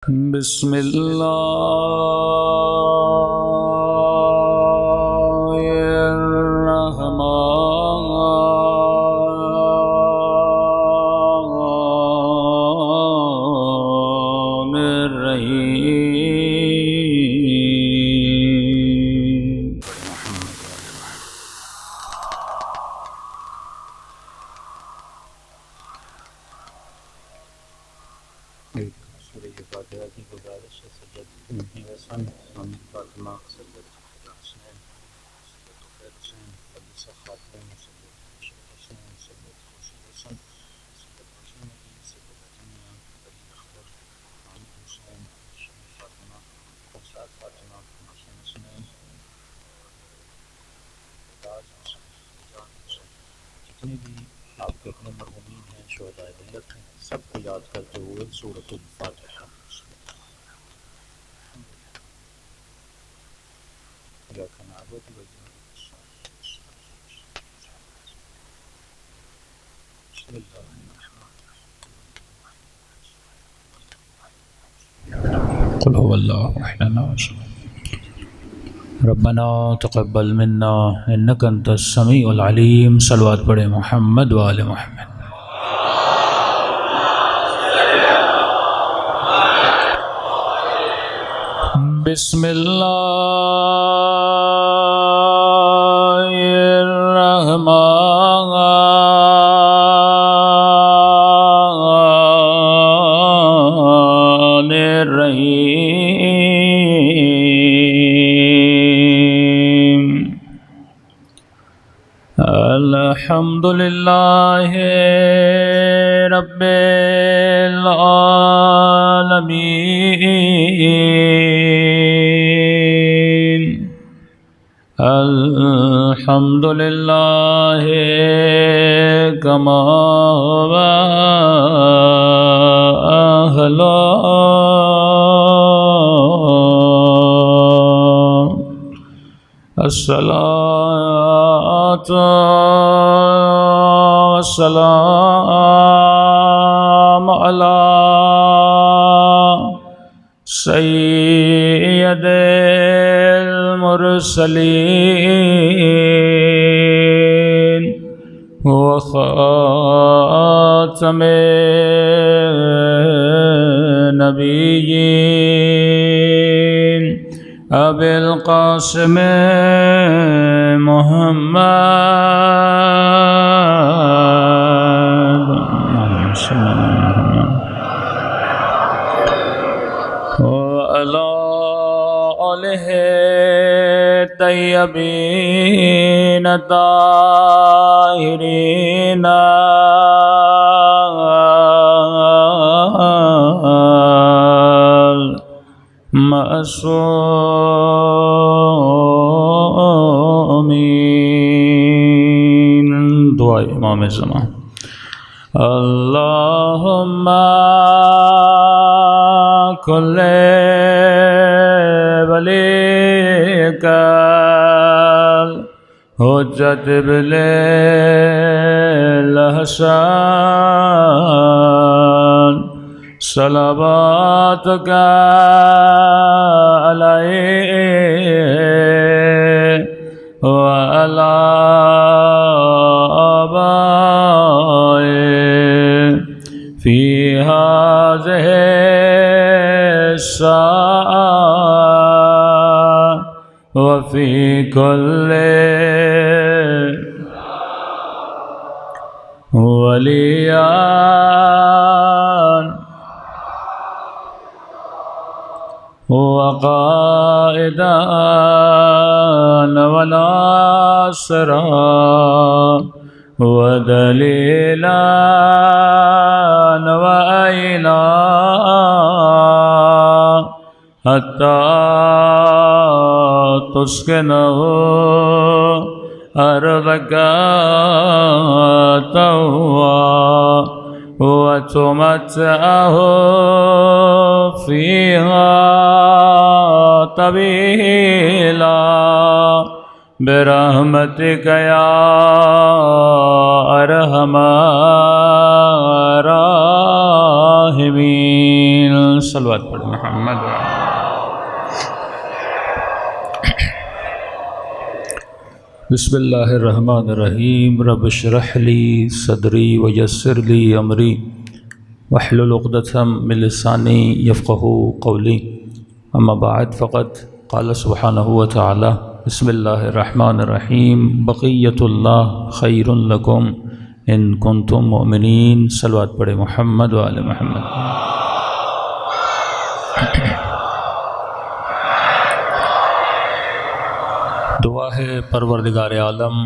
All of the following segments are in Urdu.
بسم اللہ الرحمن الرحیم۔ سورہ فاتحہ کی گزارش ہے سجد حسن فاطمہ سجد حسین سجد خیر حسین حدیثہ خاتم سجد حسین سجد خوشی حسن سجد خوشی نبی سجد دنیا علی اخبر عامر حسین شمی فاطمہ سعد فاطمہ حسین حسین راز حسین جان حسین، جتنے بھی آپ کے اپنے مرحومین ہیں شہدائے ملت ہیں، سب کو یاد کرتے ہوئے سورۃ الفاتحہ قل هو اللہ احد ربنا تقبل منا انک انت السمیع العلیم۔ صلوات پڑھے محمد وآل محمد۔ بسم اللہ الرحمن الرحیم۔ الحمد للہ رب العالمین۔ الحمد للہ کما اہلا الصلاۃ والسلام علی سید المرسلین وخاتم النبیین ابی القاسم محمد وعلی آلہ طیبین الطاہرین معصومین۔ دعا امام زمان۔ اللہم کل ولیک حجت ابن الحسن صلواتک علیہ وعلی آبائہ فی ہذہ الساعة وفی کل ولیان وقائدان وناصران ودلیلان وعینا حتی تسکنہ أرضك طوعا وتمتعه فيها طويلا برحمتك يا أرحم الراحمين۔ الراحمین صلوات پڑھ محمد بسم اللہ الرحمن الرحیم رب اشرح لی صدری ویسر لی امری واحلل عقدۃ من لسانی یفقهوا قولی اما بعد فقد قال سبحانہ وتعالی بسم اللہ الرحمن الرحیم بقیۃ اللہ خیر لکم ان کنتم مؤمنین صلوات پڑھے محمد وآل محمد۔ دعا ہے پروردگار عالم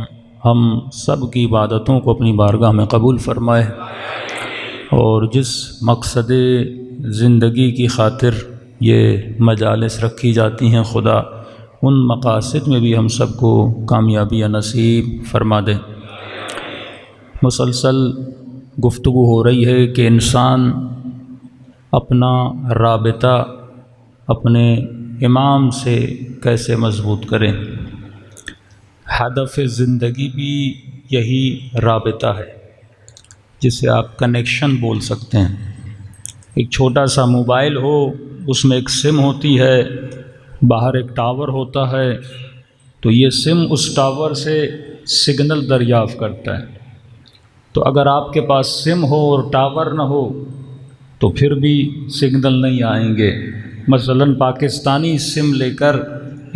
ہم سب کی عبادتوں کو اپنی بارگاہ میں قبول فرمائے، اور جس مقصد زندگی کی خاطر یہ مجالس رکھی جاتی ہیں خدا ان مقاصد میں بھی ہم سب کو کامیابی نصیب فرما دے۔ مسلسل گفتگو ہو رہی ہے کہ انسان اپنا رابطہ اپنے امام سے کیسے مضبوط کرے۔ ہدف زندگی بھی یہی رابطہ ہے جسے آپ کنیکشن بول سکتے ہیں۔ ایک چھوٹا سا موبائل ہو، اس میں ایک سم ہوتی ہے، باہر ایک ٹاور ہوتا ہے، تو یہ سم اس ٹاور سے سگنل دریافت کرتا ہے۔ تو اگر آپ کے پاس سم ہو اور ٹاور نہ ہو تو پھر بھی سگنل نہیں آئیں گے۔ مثلا پاکستانی سم لے کر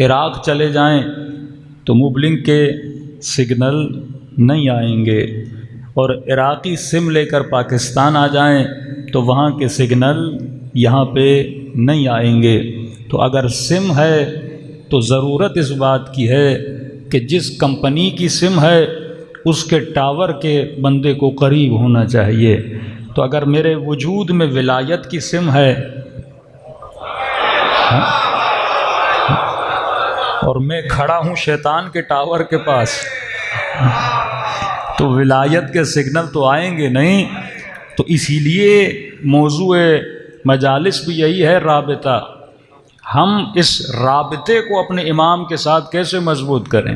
عراق چلے جائیں تو موب لنک کے سگنل نہیں آئیں گے، اور عراقی سم لے کر پاکستان آ جائیں تو وہاں کے سگنل یہاں پہ نہیں آئیں گے۔ تو اگر سم ہے تو ضرورت اس بات کی ہے کہ جس کمپنی کی سم ہے اس کے ٹاور کے بندے کو قریب ہونا چاہیے۔ تو اگر میرے وجود میں ولایت کی سم ہے اور میں کھڑا ہوں شیطان کے ٹاور کے پاس تو ولایت کے سگنل تو آئیں گے نہیں۔ تو اسی لیے موضوع مجالس بھی یہی ہے، رابطہ۔ ہم اس رابطے کو اپنے امام کے ساتھ کیسے مضبوط کریں؟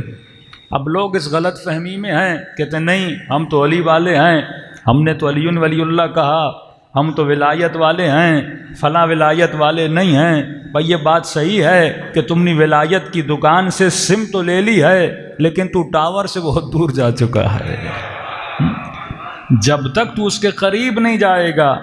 اب لوگ اس غلط فہمی میں ہیں، کہتے ہیں نہیں ہم تو علی والے ہیں، ہم نے تو علی ولی اللہ کہا، ہم تو ولایت والے ہیں، فلاں ولایت والے نہیں ہیں۔ بھائی یہ بات صحیح ہے کہ تم نے ولایت کی دکان سے سم تو لے لی ہے، لیکن تو ٹاور سے بہت دور جا چکا ہے۔ جب تک تو اس کے قریب نہیں جائے گا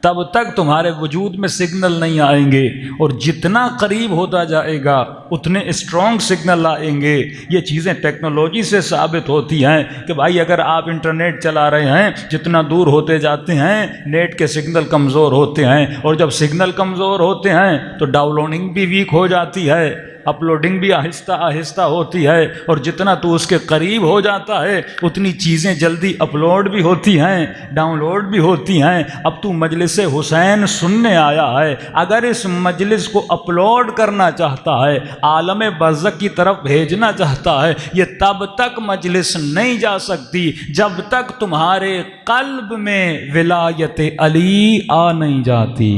تب تک تمہارے وجود میں سگنل نہیں آئیں گے، اور جتنا قریب ہوتا جائے گا اتنے اسٹرانگ سگنل آئیں گے۔ یہ چیزیں ٹیکنالوجی سے ثابت ہوتی ہیں کہ بھائی اگر آپ انٹرنیٹ چلا رہے ہیں، جتنا دور ہوتے جاتے ہیں نیٹ کے سگنل کمزور ہوتے ہیں، اور جب سگنل کمزور ہوتے ہیں تو ڈاؤن لوڈنگ بھی ویک ہو جاتی ہے، اپلوڈنگ بھی آہستہ آہستہ ہوتی ہے، اور جتنا تو اس کے قریب ہو جاتا ہے اتنی چیزیں جلدی اپلوڈ بھی ہوتی ہیں، ڈاؤن لوڈ بھی ہوتی ہیں۔ اب تو مجلس حسین سننے آیا ہے، اگر اس مجلس کو اپلوڈ کرنا چاہتا ہے، عالم برزخ کی طرف بھیجنا چاہتا ہے، یہ تب تک مجلس نہیں جا سکتی جب تک تمہارے قلب میں ولایت علی آ نہیں جاتی۔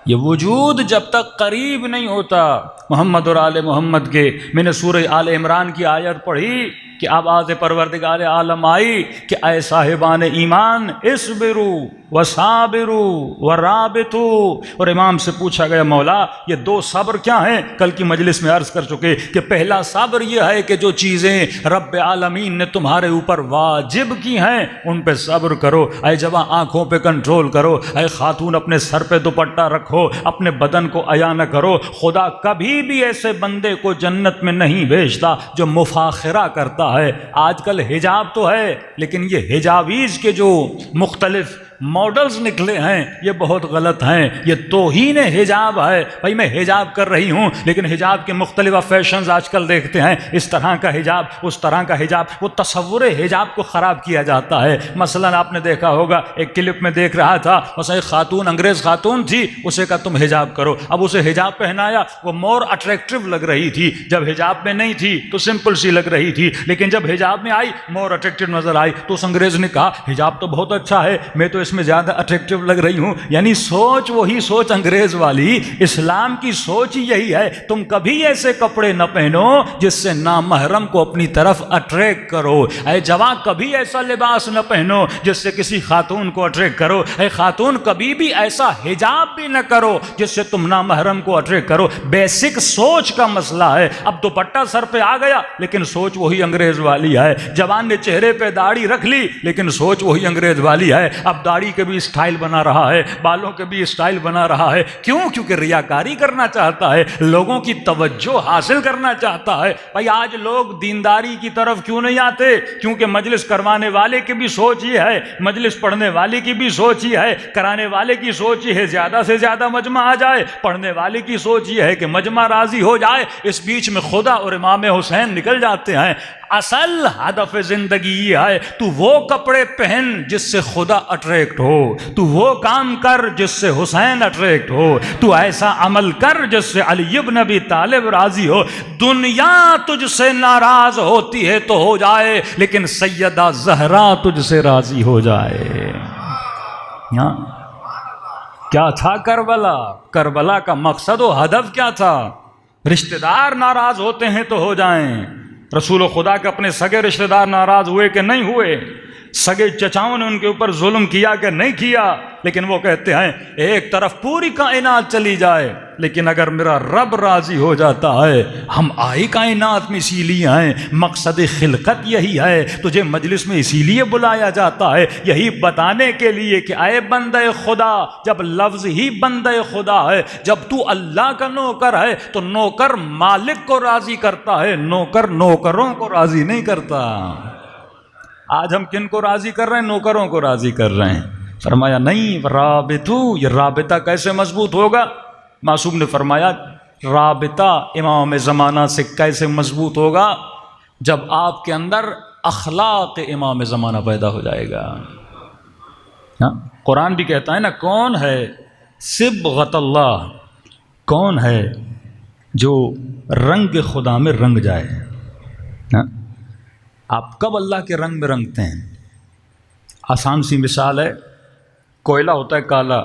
یہ وجود جب تک قریب نہیں ہوتا محمد اور آل محمد کے۔ میں نے سورہ آل عمران کی آیت پڑھی کہ آواز پروردگار عالم آئی کہ اے صاحبان ایمان اصبروا وصابروا ورابطوا، اور امام سے پوچھا گیا مولا یہ دو صبر کیا ہیں؟ کل کی مجلس میں عرض کر چکے کہ پہلا صبر یہ ہے کہ جو چیزیں رب عالمین نے تمہارے اوپر واجب کی ہیں ان پہ صبر کرو۔ اے جوان آنکھوں پہ کنٹرول کرو، اے خاتون اپنے سر پہ دوپٹہ رکھو، اپنے بدن کو عیاں نہ کرو۔ خدا کبھی بھی ایسے بندے کو جنت میں نہیں بھیجتا جو مفاخرہ کرتا ہے۔ آج کل حجاب تو ہے لیکن یہ حجابیز کے جو مختلف ماڈلز نکلے ہیں یہ بہت غلط ہیں، یہ توہین حجاب ہے۔ بھائی میں حجاب کر رہی ہوں لیکن حجاب کے مختلف فیشنز آج کل دیکھتے ہیں، اس طرح کا حجاب، اس طرح کا حجاب، وہ تصور حجاب کو خراب کیا جاتا ہے۔ مثلا آپ نے دیکھا ہوگا، ایک کلپ میں دیکھ رہا تھا، مثلا ایک خاتون انگریز خاتون تھی، اسے کہا تم حجاب کرو، اب اسے حجاب پہنایا، وہ مور اٹریکٹیو لگ رہی تھی۔ جب حجاب میں نہیں تھی تو سمپل سی لگ رہی تھی، لیکن جب حجاب میں آئی مور اٹریکٹیو نظر آئی، تو اس انگریز نے کہا حجاب تو بہت اچھا ہے، میں تو مجلس میں زیادہ اٹریکٹیو لگ رہی ہوں. یعنی سوچ وہی سوچ انگریز والی. اسلام کی سوچ ہی یہی ہے, تم کبھی ایسے کپڑے نہ پہنو جس سے نامحرم کو اپنی طرف اٹریکٹ کرو. اے جوان کبھی ایسا لباس نہ پہنو جس سے کسی خاتون کو اٹریکٹ کرو. اے خاتون کبھی بھی ایسا حجاب بھی نہ کرو جس سے تم نامحرم کو اٹریکٹ کرو. بیسک سوچ کا مسئلہ ہے. اب دوپٹہ سر پہ آ گیا لیکن سوچ وہی انگریز والی ہے. جوان نے چہرے پہ داڑھی رکھ لی لیکن سوچ وہی انگریز والی ہے. اب داڑھی کے بھی اسٹائل بنا رہا ہے, بالوں کے بھی اسٹائل بنا رہا ہے. کیوں؟ کیونکہ ریاکاری کرنا چاہتا ہے, لوگوں کی توجہ حاصل کرنا چاہتا ہے. بھائی آج لوگ دینداری کی طرف کیوں نہیں آتے؟ کیونکہ مجلس کروانے والے کی بھی سوچ ہی ہے, مجلس پڑھنے والے کی بھی سوچ ہی ہے, کرانے والے کی سوچ ہی ہے زیادہ سے زیادہ مجمع آ جائے, پڑھنے والے کی سوچ یہ ہے کہ مجمع راضی ہو جائے. اس بیچ میں خدا اور امام حسین نکل جاتے ہیں. اصل ہدف زندگی یہ ہے تو وہ کپڑے پہن جس سے خدا اٹریکٹ ہو, تو وہ کام کر جس سے حسین اٹریکٹ ہو, تو ایسا عمل کر جس سے علی ابن ابی طالب راضی ہو. دنیا تجھ سے ناراض ہوتی ہے تو ہو جائے, لیکن سیدہ زہرا تجھ سے راضی ہو جائے. ہاں کیا تھا کربلا؟ کربلا کا مقصد و ہدف کیا تھا؟ رشتہ دار ناراض ہوتے ہیں تو ہو جائیں. رسول خدا کے اپنے سگے رشتہ دار ناراض ہوئے کہ نہیں ہوئے؟ سگے چچاؤں نے ان کے اوپر ظلم کیا کہ نہیں کیا؟ لیکن وہ کہتے ہیں ایک طرف پوری کائنات چلی جائے لیکن اگر میرا رب راضی ہو جاتا ہے. ہم آئی کائنات میں اسی لیے ہیں, مقصد خلقت یہی ہے. تجھے مجلس میں اسی لیے بلایا جاتا ہے, یہی بتانے کے لیے کہ اے بندے خدا, جب لفظ ہی بندے خدا ہے, جب تو اللہ کا نوکر ہے تو نوکر مالک کو راضی کرتا ہے, نوکر نوکروں کو راضی نہیں کرتا. آج ہم کن کو راضی کر رہے ہیں؟ نوکروں کو راضی کر رہے ہیں. فرمایا نہیں رابطو, یہ رابطہ کیسے مضبوط ہوگا؟ معصوم نے فرمایا رابطہ امام زمانہ سے کیسے مضبوط ہوگا؟ جب آپ کے اندر اخلاق امام زمانہ پیدا ہو جائے گا. ہاں قرآن بھی کہتا ہے نا, کون ہے صبغت اللہ, کون ہے جو رنگ خدا میں رنگ جائے. ہاں آپ کب اللہ کے رنگ میں رنگتے ہیں؟ آسان سی مثال ہے, کوئلہ ہوتا ہے کالا,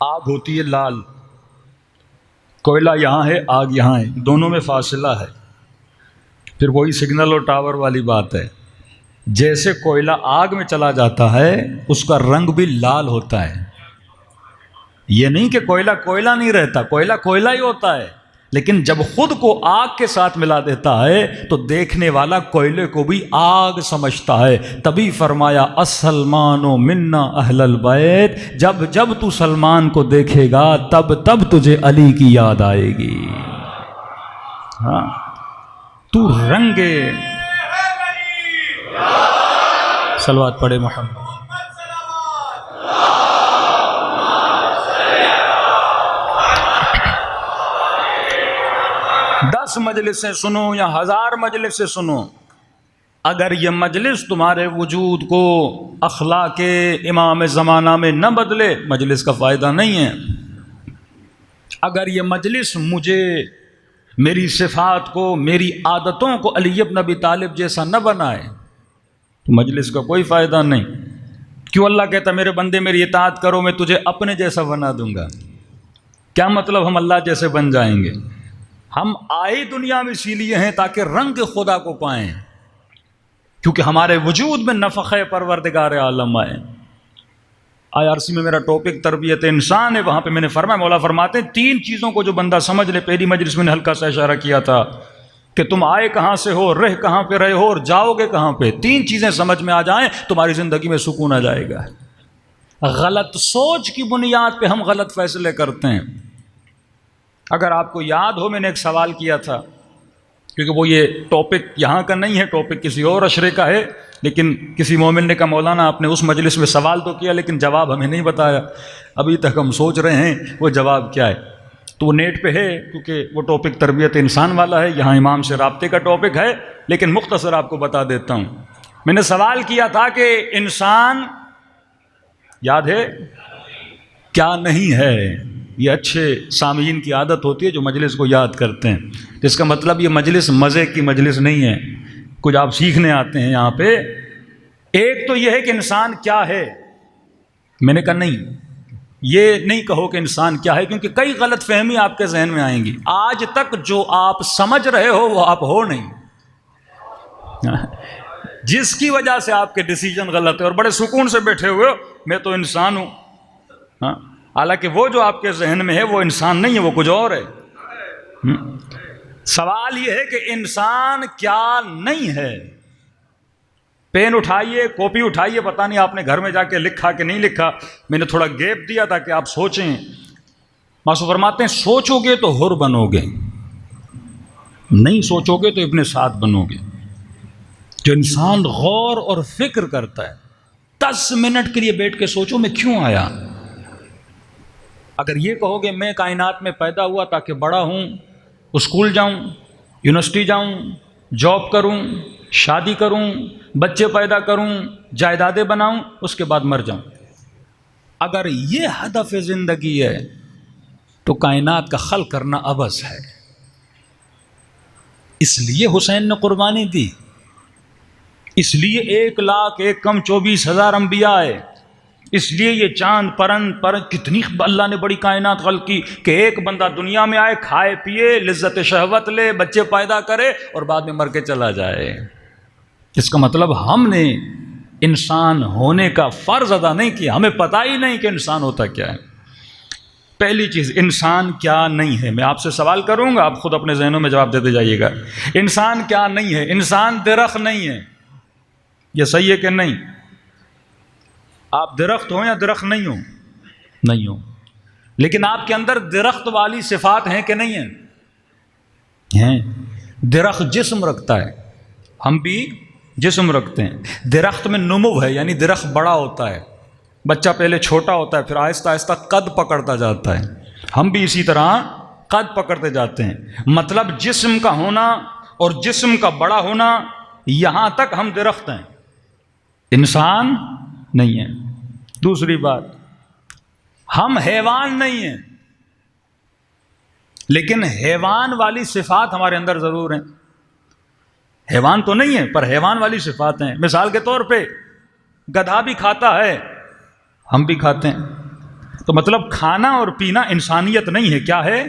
آگ ہوتی ہے لال. کوئلہ یہاں ہے, آگ یہاں ہے, دونوں میں فاصلہ ہے. پھر وہی سگنل اور ٹاور والی بات ہے. جیسے کوئلہ آگ میں چلا جاتا ہے اس کا رنگ بھی لال ہوتا ہے. یہ نہیں کہ کوئلہ کوئلہ نہیں رہتا, کوئلہ کوئلہ ہی ہوتا ہے, لیکن جب خود کو آگ کے ساتھ ملا دیتا ہے تو دیکھنے والا کوئلے کو بھی آگ سمجھتا ہے. تبھی فرمایا السلمان منا اہل البیت, جب جب تو سلمان کو دیکھے گا تب تب تجھے علی کی یاد آئے گی. ہاں تو رنگے صلوات پڑھے محمد. دس مجلسیں سنو یا 1000 مجلسیں سنو, اگر یہ مجلس تمہارے وجود کو اخلاق امام زمانہ میں نہ بدلے, مجلس کا فائدہ نہیں ہے. اگر یہ مجلس مجھے, میری صفات کو, میری عادتوں کو علی ابن ابی طالب جیسا نہ بنائے تو مجلس کا کوئی فائدہ نہیں. کیوں اللہ کہتا میرے بندے میری اطاعت کرو میں تجھے اپنے جیسا بنا دوں گا؟ کیا مطلب ہم اللہ جیسے بن جائیں گے؟ ہم آئے دنیا میں اسی لیے ہیں تاکہ رنگ خدا کو پائیں, کیونکہ ہمارے وجود میں نفخ پروردگار عالم آئے. IRC میں میرا ٹاپک تربیت انسان ہے, وہاں پہ میں نے فرمایا, مولا فرماتے ہیں 3 چیزوں کو جو بندہ سمجھ لے. پہلی مجلس میں نے ہلکا سا اشارہ کیا تھا کہ تم آئے کہاں سے ہو, رہ کہاں پہ رہے ہو اور جاؤ گے کہاں پہ. 3 چیزیں سمجھ میں آ جائیں تمہاری زندگی میں سکون آ جائے گا. غلط سوچ کی بنیاد پہ ہم غلط فیصلے کرتے ہیں. اگر آپ کو یاد ہو میں نے ایک سوال کیا تھا, کیونکہ وہ یہ ٹاپک یہاں کا نہیں ہے, ٹاپک کسی اور اشرے کا ہے, لیکن کسی مومن نے کہا مولانا آپ نے اس مجلس میں سوال تو کیا لیکن جواب ہمیں نہیں بتایا, ابھی تک ہم سوچ رہے ہیں وہ جواب کیا ہے. تو وہ نیٹ پہ ہے کیونکہ وہ ٹاپک تربیت انسان والا ہے, یہاں امام سے رابطے کا ٹاپک ہے, لیکن مختصر آپ کو بتا دیتا ہوں. میں نے سوال کیا تھا کہ انسان, یاد ہے کیا نہیں ہے؟ یہ اچھے سامعین کی عادت ہوتی ہے جو مجلس کو یاد کرتے ہیں. اس کا مطلب یہ مجلس مزے کی مجلس نہیں ہے, کچھ آپ سیکھنے آتے ہیں یہاں پہ. ایک تو یہ ہے کہ انسان کیا ہے. میں نے کہا نہیں، یہ نہیں کہو کہ انسان کیا ہے، کیونکہ کئی غلط فہمی آپ کے ذہن میں آئیں گی. آج تک جو آپ سمجھ رہے ہو وہ آپ ہو نہیں، جس کی وجہ سے آپ کے ڈیسیجن غلط ہے اور بڑے سکون سے بیٹھے ہوئے ہو میں تو انسان ہوں. حالانکہ وہ جو آپ کے ذہن میں ہے وہ انسان نہیں ہے، وہ کچھ اور ہے. سوال یہ ہے کہ انسان کیا نہیں ہے. پین اٹھائیے، کاپی اٹھائیے، پتہ نہیں آپ نے گھر میں جا کے لکھا کہ نہیں لکھا، میں نے تھوڑا گیپ دیا تھا کہ آپ سوچیں. معصوم فرماتے ہیں سوچو گے تو حر بنو گے، نہیں سوچو گے تو ابن سعد بنو گے. جو انسان غور اور فکر کرتا ہے 10 منٹ کے لیے بیٹھ کے سوچو میں کیوں آیا. اگر یہ کہو گے میں کائنات میں پیدا ہوا تاکہ بڑا ہوں، اسکول جاؤں، یونیورسٹی جاؤں، جاب کروں، شادی کروں، بچے پیدا کروں، جائیدادیں بناؤں، اس کے بعد مر جاؤں، اگر یہ ہدف زندگی ہے تو کائنات کا خلق کرنا عبث ہے. اس لیے حسین نے قربانی دی، اس لیے 1,01,24,000 انبیاء آئے، اس لیے یہ چاند پرند کتنی اللہ نے بڑی کائنات خلق کی کہ ایک بندہ دنیا میں آئے، کھائے پیے، لذت شہوت لے، بچے پیدا کرے اور بعد میں مر کے چلا جائے. اس کا مطلب ہم نے انسان ہونے کا فرض ادا نہیں کیا، ہمیں پتہ ہی نہیں کہ انسان ہوتا کیا ہے. پہلی چیز انسان کیا نہیں ہے. میں آپ سے سوال کروں گا، آپ خود اپنے ذہنوں میں جواب دیتے جائیے گا. انسان کیا نہیں ہے؟ انسان درخت نہیں ہے. یہ صحیح ہے کہ نہیں؟ آپ درخت ہوں یا درخت نہیں ہوں؟ نہیں ہوں. لیکن آپ کے اندر درخت والی صفات ہیں کہ نہیں ہیں؟ درخت جسم رکھتا ہے، ہم بھی جسم رکھتے ہیں. درخت میں نمو ہے، یعنی درخت بڑا ہوتا ہے. بچہ پہلے چھوٹا ہوتا ہے، پھر آہستہ آہستہ قد پکڑتا جاتا ہے. ہم بھی اسی طرح قد پکڑتے جاتے ہیں. مطلب جسم کا ہونا اور جسم کا بڑا ہونا، یہاں تک ہم درخت ہیں، انسان نہیں ہے. دوسری بات، ہم حیوان نہیں ہیں، لیکن حیوان والی صفات ہمارے اندر ضرور ہیں. حیوان تو نہیں ہے پر حیوان والی صفات ہیں. مثال کے طور پہ گدھا بھی کھاتا ہے، ہم بھی کھاتے ہیں. تو مطلب کھانا اور پینا انسانیت نہیں ہے، کیا ہے؟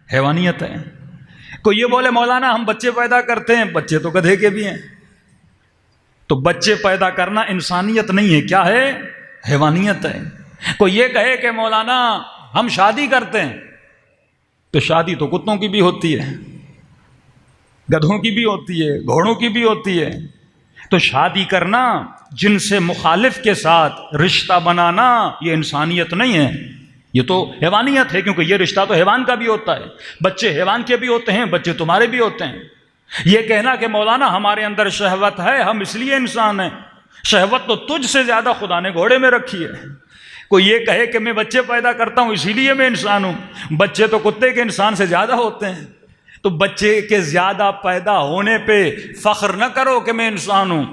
حیوانیت ہے. کوئی یہ بولے مولانا ہم بچے پیدا کرتے ہیں، بچے تو گدھے کے بھی ہیں. تو بچے پیدا کرنا انسانیت نہیں ہے، کیا ہے؟ حیوانیت ہے. کوئی یہ کہے کہ مولانا ہم شادی کرتے ہیں، تو شادی تو کتوں کی بھی ہوتی ہے، گدھوں کی بھی ہوتی ہے، گھوڑوں کی بھی ہوتی ہے. تو شادی کرنا، جن سے مخالف کے ساتھ رشتہ بنانا، یہ انسانیت نہیں ہے، یہ تو حیوانیت ہے. کیونکہ یہ رشتہ تو حیوان کا بھی ہوتا ہے. بچے حیوان کے بھی ہوتے ہیں، بچے تمہارے بھی ہوتے ہیں. یہ کہنا کہ مولانا ہمارے اندر شہوت ہے، ہم اس لیے انسان ہیں، شہوت تو تجھ سے زیادہ خدا نے گھوڑے میں رکھی ہے. کوئی یہ کہے کہ میں بچے پیدا کرتا ہوں اسی لیے میں انسان ہوں، بچے تو کتے کے انسان سے زیادہ ہوتے ہیں. تو بچے کے زیادہ پیدا ہونے پہ فخر نہ کرو کہ میں انسان ہوں،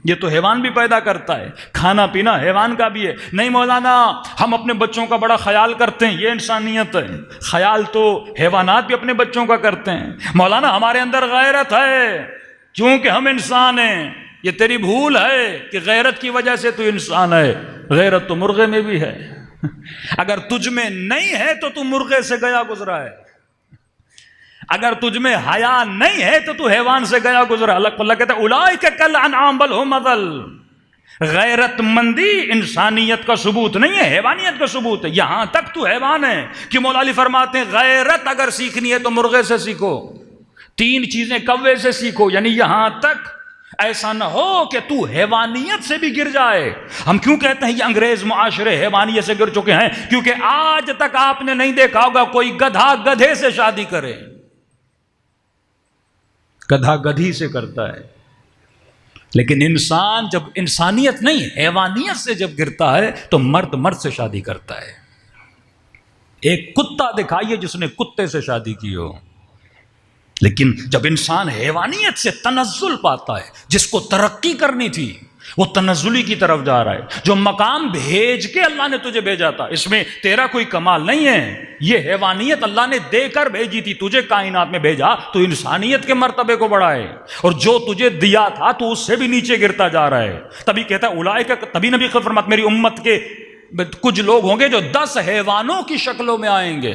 یہ تو حیوان بھی پیدا کرتا ہے. کھانا پینا حیوان کا بھی ہے. نہیں مولانا ہم اپنے بچوں کا بڑا خیال کرتے ہیں، یہ انسانیت ہے. خیال تو حیوانات بھی اپنے بچوں کا کرتے ہیں. مولانا ہمارے اندر غیرت ہے چونکہ ہم انسان ہیں، یہ تیری بھول ہے کہ غیرت کی وجہ سے تو انسان ہے. غیرت تو مرغے میں بھی ہے. اگر تجھ میں نہیں ہے تو تو مرغے سے گیا گزرا ہے. اگر تجھ میں حیا نہیں ہے تو تو حیوان سے گیا گزرا. اللہ کہتا ہے اولئک کالانعام بل ھم اضل. غیرت مندی انسانیت کا ثبوت نہیں ہے، حیوانیت کا ثبوت ہے. یہاں تک تو حیوان ہے کہ مولا علی فرماتے ہیں غیرت اگر سیکھنی ہے تو مرغے سے سیکھو، 3 چیزیں کوے سے سیکھو. یعنی یہاں تک ایسا نہ ہو کہ تو حیوانیت سے بھی گر جائے. ہم کیوں کہتے ہیں یہ انگریز معاشرے حیوانیت سے گر چکے ہیں؟ کیونکہ آج تک آپ نے نہیں دیکھا ہوگا کوئی گدھا گدھے سے شادی کرے. گدھا گدھی سے کرتا ہے. لیکن انسان جب انسانیت نہیں حیوانیت سے جب گرتا ہے تو مرد مرد سے شادی کرتا ہے. ایک کتا دکھائیے جس نے کتے سے شادی کی ہو. لیکن جب انسان حیوانیت سے تنزل پاتا ہے، جس کو ترقی کرنی تھی وہ تنزلی کی طرف جا رہا ہے. جو مقام بھیج کے اللہ نے تجھے بھیجا تھا، اس میں تیرا کوئی کمال نہیں ہے. یہ حیوانیت اللہ نے دے کر بھیجی تھی، تجھے کائنات میں بھیجا تو انسانیت کے مرتبے کو بڑھائے، اور جو تجھے دیا تھا تو اس سے بھی نیچے گرتا جا رہا ہے. تبھی کہتا ہے اولئک، تبھی نبی خبر فرماتے میری امت کے کچھ لوگ ہوں گے جو 10 حیوانوں کی شکلوں میں آئیں گے.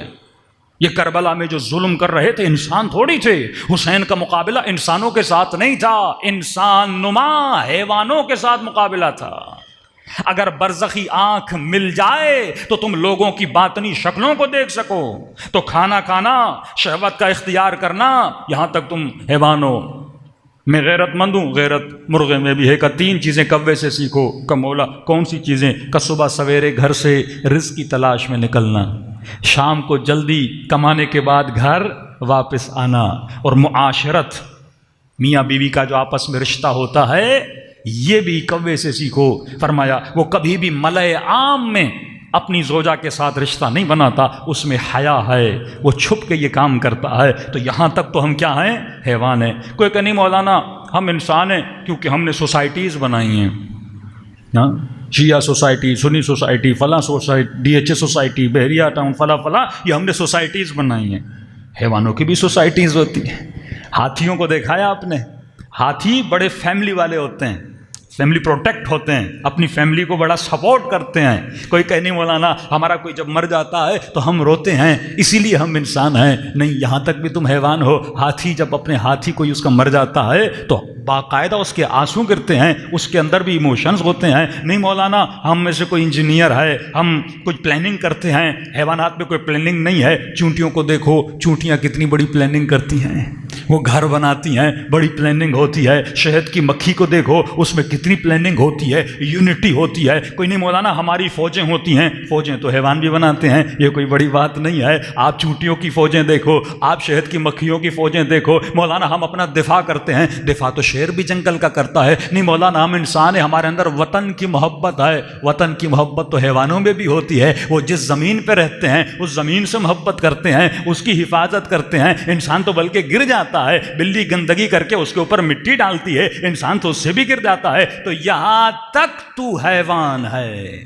یہ کربلا میں جو ظلم کر رہے تھے انسان تھوڑی تھے. حسین کا مقابلہ انسانوں کے ساتھ نہیں تھا، انسان نما حیوانوں کے ساتھ مقابلہ تھا. اگر برزخی آنکھ مل جائے تو تم لوگوں کی باطنی شکلوں کو دیکھ سکو، تو کھانا کھانا، شہوت کا اختیار کرنا، یہاں تک تم حیوانوں. میں غیرت مند ہوں، غیرت مرغے میں بھی ہے. کہ 3 چیزیں کوے سے سیکھو. کہ مولا کون سی چیزیں؟ کہ صبح سویرے گھر سے رزق کی تلاش میں نکلنا، شام کو جلدی کمانے کے بعد گھر واپس آنا، اور معاشرت، میاں بیوی کا جو آپس میں رشتہ ہوتا ہے یہ بھی کوے سے سیکھو. فرمایا وہ کبھی بھی ملأ عام میں اپنی زوجہ کے ساتھ رشتہ نہیں بناتا، اس میں حیا ہے، وہ چھپ کے یہ کام کرتا ہے. تو یہاں تک تو ہم کیا ہیں؟ حیوان ہیں. کوئی کہ نہیں مولانا ہم انسان ہیں کیونکہ ہم نے سوسائٹیز بنائی ہیں، شیعہ سوسائٹی، سنی سوسائٹی، فلاں society, D H A society, Bahria Town, فلاں فلاں، یہ ہم نے سوسائٹیز بنائی ہیں. حیوانوں کی بھی سوسائٹیز ہوتی ہیں. ہاتھیوں کو دیکھا ہے آپ نے؟ ہاتھی بڑے فیملی والے ہوتے ہیں، فیملی پروٹیکٹ ہوتے ہیں، اپنی فیملی کو بڑا سپورٹ کرتے ہیں. کوئی کہ نہیں مولانا ہمارا کوئی جب مر جاتا ہے تو ہم روتے ہیں اسی لیے ہم انسان ہیں. نہیں، یہاں تک بھی تم حیوان ہو. ہاتھی جب اپنے ہاتھی کوئی اس کا مر جاتا ہے تو باقاعدہ اس کے آنسو گرتے ہیں، اس کے اندر بھی ایموشنز ہوتے ہیں. نہیں مولانا ہم میں سے کوئی انجینئر ہے، ہم کچھ پلاننگ کرتے ہیں. حیوانات میں کوئی پلاننگ نہیں ہے. چونٹیوں کو دیکھو، چونٹیاں کتنی بڑی پلاننگ کرتی ہیں، وہ گھر بناتی ہیں، بڑی پلاننگ ہوتی ہے. شہد کی مکھی کو دیکھو، اس میں کتنی پلاننگ ہوتی ہے، یونٹی ہوتی ہے. کوئی نہیں مولانا ہماری فوجیں ہوتی ہیں. فوجیں تو حیوان بھی بناتے ہیں، یہ کوئی بڑی بات نہیں ہے. آپ چونٹیوں کی فوجیں دیکھو، آپ شہد کی مکھیوں کی فوجیں دیکھو. مولانا ہم اپنا دفاع کرتے ہیں، دفاع تو شیر بھی جنگل کا کرتا ہے. نہیں مولانا ہم انسان ہیں، ہمارے اندر وطن کی محبت ہے. وطن کی محبت تو حیوانوں میں بھی ہوتی ہے. وہ جس زمین پہ رہتے ہیں اس زمین سے محبت کرتے ہیں، اس کی حفاظت کرتے ہیں. انسان تو بلکہ گر جاتا ہے، بلی گندگی کر کے اس کے اوپر مٹی ڈالتی ہے، انسان تو اس سے بھی گر جاتا ہے. تو یہاں تک تو حیوان ہے.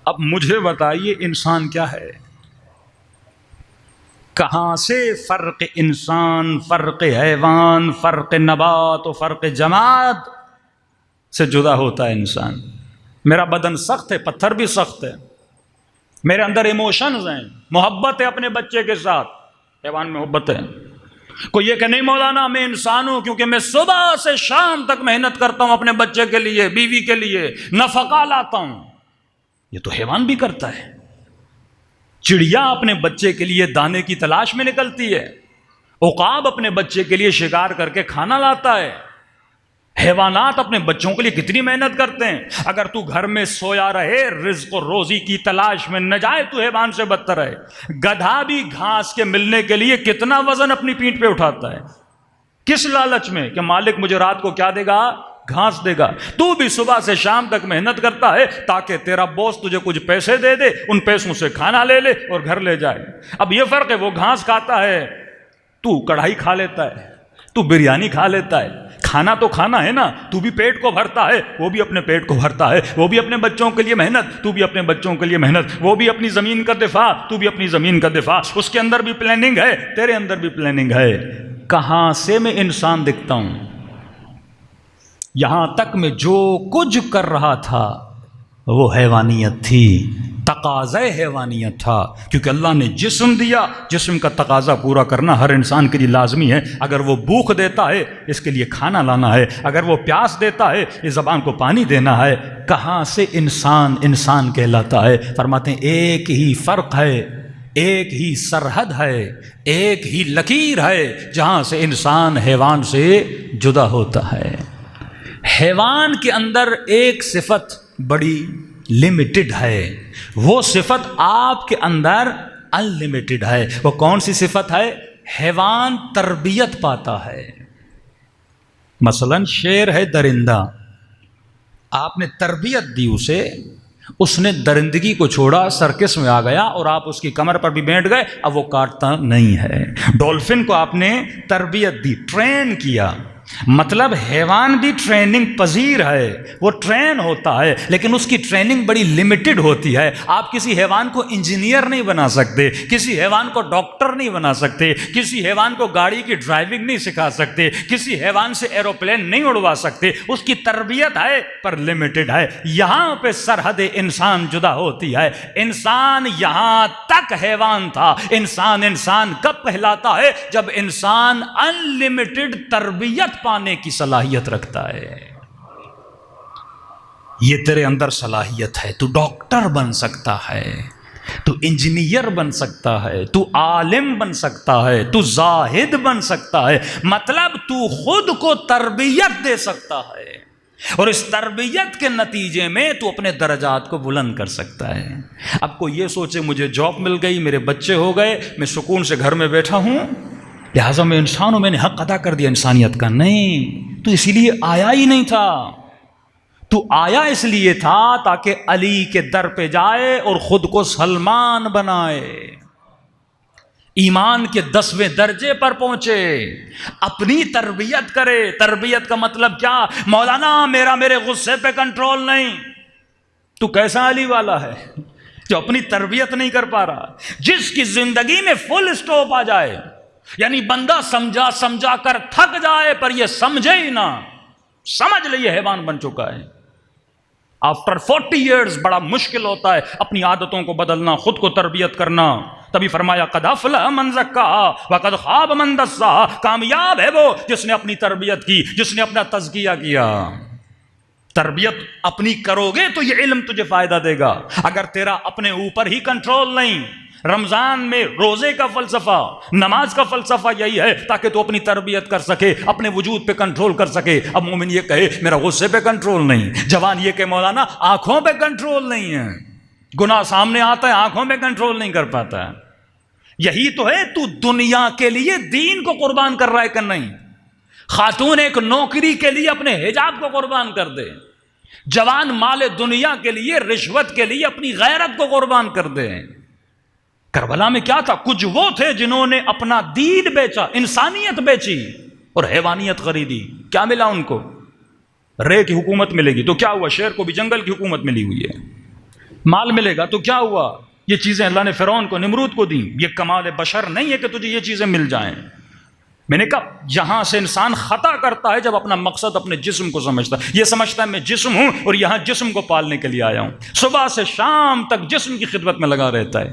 اب مجھے بتائیے انسان کیا ہے؟ کہاں سے فرق انسان، فرق حیوان، فرق نبات و فرق جماد سے جدا ہوتا ہے انسان؟ میرا بدن سخت ہے، پتھر بھی سخت ہے، میرے اندر ایموشنز ہیں، محبت ہے اپنے بچے کے ساتھ. حیوان میں محبت ہے. کوئی یہ کہ نہیں مولانا میں انسان ہوں کیونکہ میں صبح سے شام تک محنت کرتا ہوں اپنے بچے کے لیے، بیوی کے لیے، نفقہ لاتا ہوں. یہ تو حیوان بھی کرتا ہے. چڑیا اپنے بچے کے لیے دانے کی تلاش میں نکلتی ہے، عقاب اپنے بچے کے لیے شکار کر کے کھانا لاتا ہے. حیوانات اپنے بچوں کے لیے کتنی محنت کرتے ہیں. اگر تو گھر میں سویا رہے، رزق و روزی کی تلاش میں نہ جائے تو حیوان سے بدتر ہے. گدھا بھی گھاس کے ملنے کے لیے کتنا وزن اپنی پیٹھ پہ اٹھاتا ہے، کس لالچ میں کہ مالک مجھے رات کو کیا دے گا؟ گھاس دے گا. تو بھی صبح سے شام تک محنت کرتا ہے تاکہ تیرا باس تجھے کچھ پیسے دے دے، ان پیسوں سے کھانا لے لے اور گھر لے جائے. اب یہ فرق ہے، وہ گھاس کھاتا ہے، تو کڑھائی کھا لیتا ہے، تو بریانی کھا لیتا ہے. کھانا تو کھانا ہے نا، تو بھی پیٹ کو بھرتا ہے، وہ بھی اپنے پیٹ کو بھرتا ہے. وہ بھی اپنے بچوں کے لیے محنت، تو بھی اپنے بچوں کے لیے محنت. وہ بھی اپنی زمین کا دفاع، تو بھی اپنی زمین کا دفاع. اس کے اندر بھی پلاننگ ہے، تیرے اندر بھی پلاننگ ہے. کہاں سے میں انسان دکھتا ہوں؟ یہاں تک میں جو کچھ کر رہا تھا وہ حیوانیت تھی، تقاضا حیوانیت تھا. کیونکہ اللہ نے جسم دیا، جسم کا تقاضا پورا کرنا ہر انسان کے لیے لازمی ہے. اگر وہ بھوک دیتا ہے اس کے لیے کھانا لانا ہے، اگر وہ پیاس دیتا ہے اس زبان کو پانی دینا ہے. کہاں سے انسان انسان کہلاتا ہے؟ فرماتے ہیں ایک ہی فرق ہے، ایک ہی سرحد ہے، ایک ہی لکیر ہے جہاں سے انسان حیوان سے جدا ہوتا ہے. حیوان کے اندر ایک صفت بڑی لمیٹڈ ہے، وہ صفت آپ کے اندر ان لمیٹڈ ہے. وہ کون سی صفت ہے؟ حیوان تربیت پاتا ہے. مثلا شیر ہے درندہ، آپ نے تربیت دی اسے، اس نے درندگی کو چھوڑا، سرکس میں آ گیا اور آپ اس کی کمر پر بھی بیٹھ گئے، اب وہ کاٹتا نہیں ہے. ڈولفن کو آپ نے تربیت دی، ٹرین کیا، مطلب حیوان بھی ٹریننگ پذیر ہے، وہ ٹرین ہوتا ہے، لیکن اس کی ٹریننگ بڑی لمیٹڈ ہوتی ہے۔ آپ کسی حیوان کو انجینئر نہیں بنا سکتے، کسی حیوان کو ڈاکٹر نہیں بنا سکتے، کسی حیوان کو گاڑی کی ڈرائیونگ نہیں سکھا سکتے، کسی حیوان سے ایروپلین نہیں اڑوا سکتے۔ اس کی تربیت ہے پر لمیٹڈ ہے۔ یہاں پہ سرحد انسان جدا ہوتی ہے۔ انسان یہاں تک حیوان تھا۔ انسان کب کہلاتا ہے؟ جب انسان انلمیٹڈ تربیت پانے کی صلاحیت رکھتا ہے۔ یہ تیرے اندر صلاحیت ہے، تو ڈاکٹر بن سکتا ہے، تو انجینئر بن سکتا ہے، تو عالم بن سکتا ہے، تو زاہد بن سکتا ہے، مطلب تو خود کو تربیت دے سکتا ہے، اور اس تربیت کے نتیجے میں تو اپنے درجات کو بلند کر سکتا ہے۔ اب کوئی یہ سوچے مجھے جاب مل گئی، میرے بچے ہو گئے، میں سکون سے گھر میں بیٹھا ہوں، لہٰذا میں انسان ہوں، میں نے حق ادا کر دیا انسانیت کا۔ نہیں، تو اسی لیے آیا ہی نہیں تھا۔ تو آیا اس لیے تھا تاکہ علی کے در پہ جائے اور خود کو سلمان بنائے، ایمان کے 10ویں درجے پر پہنچے، اپنی تربیت کرے۔ تربیت کا مطلب کیا؟ مولانا میرے غصے پہ کنٹرول نہیں۔ تو کیسا علی والا ہے جو اپنی تربیت نہیں کر پا رہا؟ جس کی زندگی میں فل اسٹاپ آ جائے، یعنی بندہ سمجھا کر تھک جائے پر یہ سمجھے ہی نہ، سمجھ لے یہ حیوان بن چکا ہے۔ آفٹر 40 ایئرز بڑا مشکل ہوتا ہے اپنی عادتوں کو بدلنا، خود کو تربیت کرنا۔ تبھی فرمایا قد افلح من زکاہا وقد خاب من دساہا، کامیاب ہے وہ جس نے اپنی تربیت کی، جس نے اپنا تزکیہ کیا۔ تربیت اپنی کرو گے تو یہ علم تجھے فائدہ دے گا۔ اگر تیرا اپنے اوپر ہی کنٹرول نہیں، رمضان میں روزے کا فلسفہ، نماز کا فلسفہ یہی ہے تاکہ تو اپنی تربیت کر سکے، اپنے وجود پہ کنٹرول کر سکے۔ اب مومن یہ کہے میرا غصے پہ کنٹرول نہیں، جوان یہ کہ مولانا آنکھوں پہ کنٹرول نہیں ہے، گناہ سامنے آتا ہے آنکھوں پہ کنٹرول نہیں کر پاتا ہے۔ یہی تو ہے، تو دنیا کے لیے دین کو قربان کر رہا ہے کہ نہیں؟ خاتون ایک نوکری کے لیے اپنے حجاب کو قربان کر دے، جوان مال دنیا کے لیے، رشوت کے لیے اپنی غیرت کو قربان کر دے۔ کربلا میں کیا تھا؟ کچھ وہ تھے جنہوں نے اپنا دین بیچا، انسانیت بیچی اور حیوانیت خریدی۔ کیا ملا ان کو؟ رے کی حکومت ملے گی تو کیا ہوا؟ شیر کو بھی جنگل کی حکومت ملی ہوئی ہے۔ مال ملے گا تو کیا ہوا؟ یہ چیزیں اللہ نے فرعون کو، نمرود کو دیں۔ یہ کمال بشر نہیں ہے کہ تجھے یہ چیزیں مل جائیں۔ میں نے کہا یہاں سے انسان خطا کرتا ہے جب اپنا مقصد اپنے جسم کو سمجھتا ہے۔ یہ سمجھتا ہے میں جسم ہوں اور یہاں جسم کو پالنے کے لیے آیا ہوں، صبح سے شام تک جسم کی خدمت میں لگا رہتا ہے۔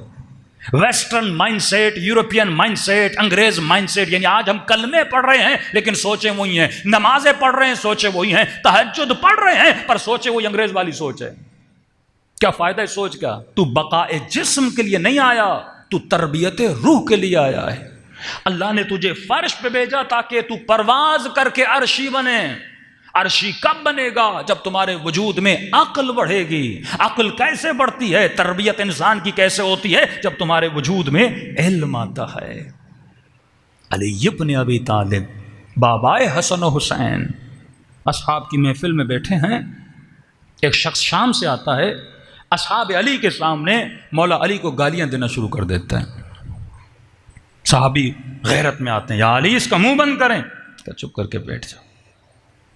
Western mind set, European mind set, انگریز مائنڈ سیٹ، یعنی آج ہم کلمے پڑھ رہے ہیں لیکن سوچیں وہی ہیں، نمازیں پڑھ رہے ہیں سوچیں وہی ہیں، تہجد پڑھ رہے ہیں پر سوچیں وہی انگریز والی سوچ ہے۔ کیا فائدہ ہے سوچ کا؟ تو بقائے جسم کے لیے نہیں آیا، تو تربیت روح کے لیے آیا ہے۔ اللہ نے تجھے فرش پہ بھیجا تاکہ تو پرواز کر کے عرشی بنے۔ عرشی کب بنے گا؟ جب تمہارے وجود میں عقل بڑھے گی۔ عقل کیسے بڑھتی ہے؟ تربیت انسان کی کیسے ہوتی ہے؟ جب تمہارے وجود میں علم آتا ہے۔ علی ابن ابی طالب، بابائے حسن و حسین، اصحاب کی محفل میں بیٹھے ہیں، ایک شخص شام سے آتا ہے، اصحاب علی کے سامنے مولا علی کو گالیاں دینا شروع کر دیتا ہے۔ صحابی غیرت میں آتے ہیں، یا علی اس کا منہ بند کریں۔ کہ چپ کر کے بیٹھ جاؤ،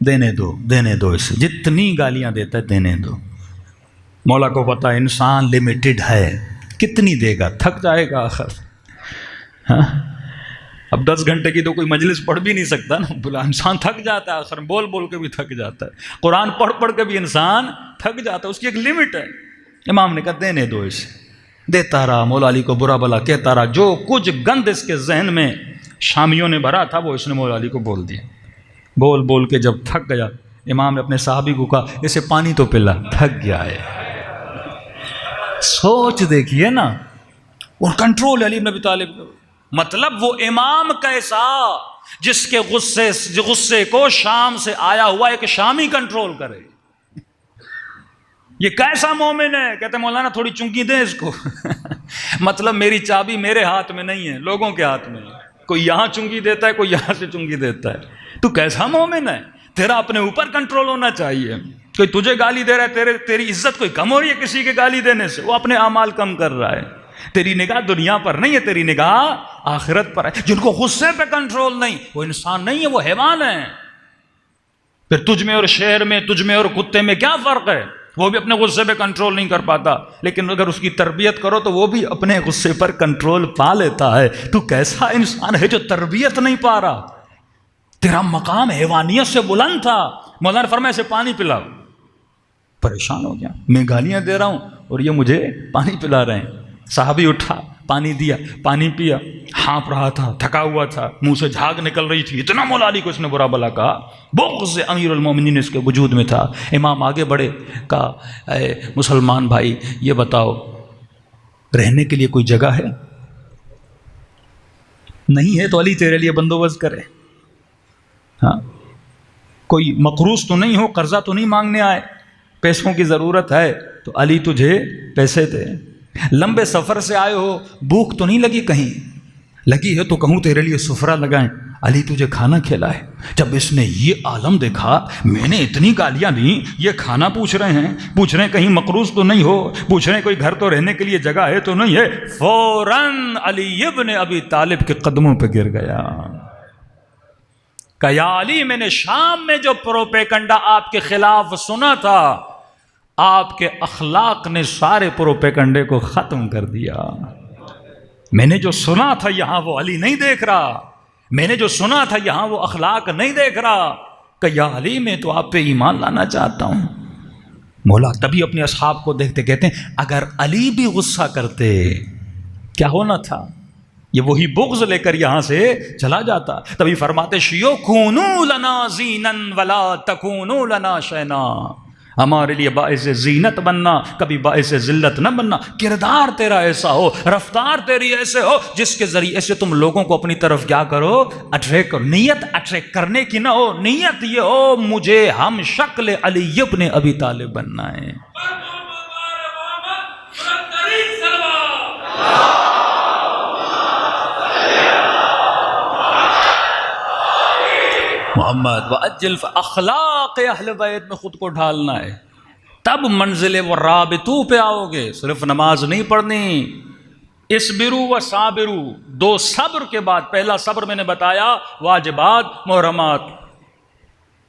دینے دو اسے، جتنی گالیاں دیتا ہے دینے دو۔ مولا کو پتا ہے انسان لمیٹڈ ہے، کتنی دے گا، تھک جائے گا آخر۔ ہاں اب 10 گھنٹے کی تو کوئی مجلس پڑھ بھی نہیں سکتا نا، بلا انسان تھک جاتا ہے آخر، بول بول کے بھی تھک جاتا ہے، قرآن پڑھ کے بھی انسان تھک جاتا ہے، اس کی ایک لمٹ ہے۔ امام نے کہا دینے دو اسے، دیتا رہا، مولا علی کو برا بلا کہتا رہا، جو کچھ گند اس کے ذہن میں شامیوں نے بھرا تھا وہ اس نے مولا علی کو بول دیا۔ بول کے جب تھک گیا، امام نے اپنے صحابی کو کہا اسے پانی تو پلا، تھک گیا ہے۔ سوچ دیکھیے نا، اور کنٹرول علی بن ابی طالب، مطلب وہ امام کیسا جس کے غصے کو شام سے آیا ہوا ایک شامی کنٹرول کرے۔ یہ کیسا مومن ہے؟ کہتے مولانا تھوڑی چنکی دیں اس کو۔ مطلب میری چابی میرے ہاتھ میں نہیں ہے، لوگوں کے ہاتھ میں ہے، کوئی یہاں چنکی دیتا ہے، کوئی یہاں سے چنکی دیتا ہے۔ تو کیسا مومن ہے؟ تیرا اپنے اوپر کنٹرول ہونا چاہیے۔ کوئی تجھے گالی دے رہا ہے، تیری عزت کوئی کم ہو رہی ہے کسی کے گالی دینے سے؟ وہ اپنے اعمال کم کر رہا ہے۔ تیری نگاہ دنیا پر نہیں ہے، تیری نگاہ آخرت پر ہے۔ جن کو غصے پہ کنٹرول نہیں، وہ انسان نہیں ہے، وہ حیوان ہے۔ پھر تجھ میں اور شہر میں، تجھ میں اور کتے میں کیا فرق ہے؟ وہ بھی اپنے غصے پہ کنٹرول نہیں کر پاتا، لیکن اگر اس کی تربیت کرو تو وہ بھی اپنے غصے پر کنٹرول پا لیتا ہے۔ تو کیسا انسان ہے جو تربیت نہیں پا رہا؟ تیرا مقام حیوانیت سے بلند تھا۔ مولانا فرمایا سے پانی پلاؤ، پریشان ہو گیا، میں گالیاں دے رہا ہوں اور یہ مجھے پانی پلا رہے ہیں۔ صحابی اٹھا، پانی دیا، پانی پیا، ہانپ رہا تھا، تھکا ہوا تھا، منہ سے جھاگ نکل رہی تھی، اتنا مولا علی کو اس نے برا بلا کہا، بغض امیر المومنین اس کے وجود میں تھا۔ امام آگے بڑھے، کہا اے مسلمان بھائی یہ بتاؤ رہنے کے لیے کوئی جگہ ہے؟ نہیں ہے تو علی تیرے لیے بندوبست کرے۔ ہاں، کوئی مقروض تو نہیں ہو، قرضہ تو نہیں مانگنے آئے، پیسوں کی ضرورت ہے تو علی تجھے پیسے دے۔ لمبے سفر سے آئے ہو، بھوک تو نہیں لگی؟ کہیں لگی ہے تو کہوں تیرے لیے سفرہ لگائیں، علی تجھے کھانا کھلائے۔ جب اس نے یہ عالم دیکھا، میں نے اتنی گالیاں دی، یہ کھانا پوچھ رہے ہیں کہیں مقروض تو نہیں ہو، پوچھ رہے ہیں کوئی گھر تو رہنے کے لیے جگہ ہے تو نہیں ہے، فوراً علی ابن ابی طالب کے قدموں پہ گر گیا کہ یا علی، میں نے شام میں جو پروپیگنڈا آپ کے خلاف سنا تھا، آپ کے اخلاق نے سارے پروپیگنڈے کو ختم کر دیا۔ میں نے جو سنا تھا یہاں وہ علی نہیں دیکھ رہا، میں نے جو سنا تھا یہاں وہ اخلاق نہیں دیکھ رہا کہ یا علی میں تو آپ پہ ایمان لانا چاہتا ہوں۔ مولا تبھی اپنے اصحاب کو دیکھتے کہتے ہیں اگر علی بھی غصہ کرتے کیا ہونا تھا؟ یہ وہی بغض لے کر یہاں سے چلا جاتا۔ تبھی فرماتے شیو کونو لنا زینن ولا تکونو لنا شینا، ہمارے لیے باعث زینت بننا، کبھی باعث ذلت نہ بننا۔ کردار تیرا ایسا ہو، رفتار تیری ایسے ہو جس کے ذریعے سے تم لوگوں کو اپنی طرف کیا کرو، اٹریکٹ کرو۔ نیت اٹریکٹ کرنے کی نہ ہو، نیت یہ ہو مجھے ہم شکل علی ابن ابی طالب بننا ہے۔ محمد وَأَجِّلْ اخلاق اہل بیت میں خود کو ڈھالنا ہے، تب منزل و رابطو پہ آؤ گے۔ صرف نماز نہیں پڑھنی، اسبرو و صابرو، دو صبر کے بعد پہلا صبر میں نے بتایا واجبات محرمات۔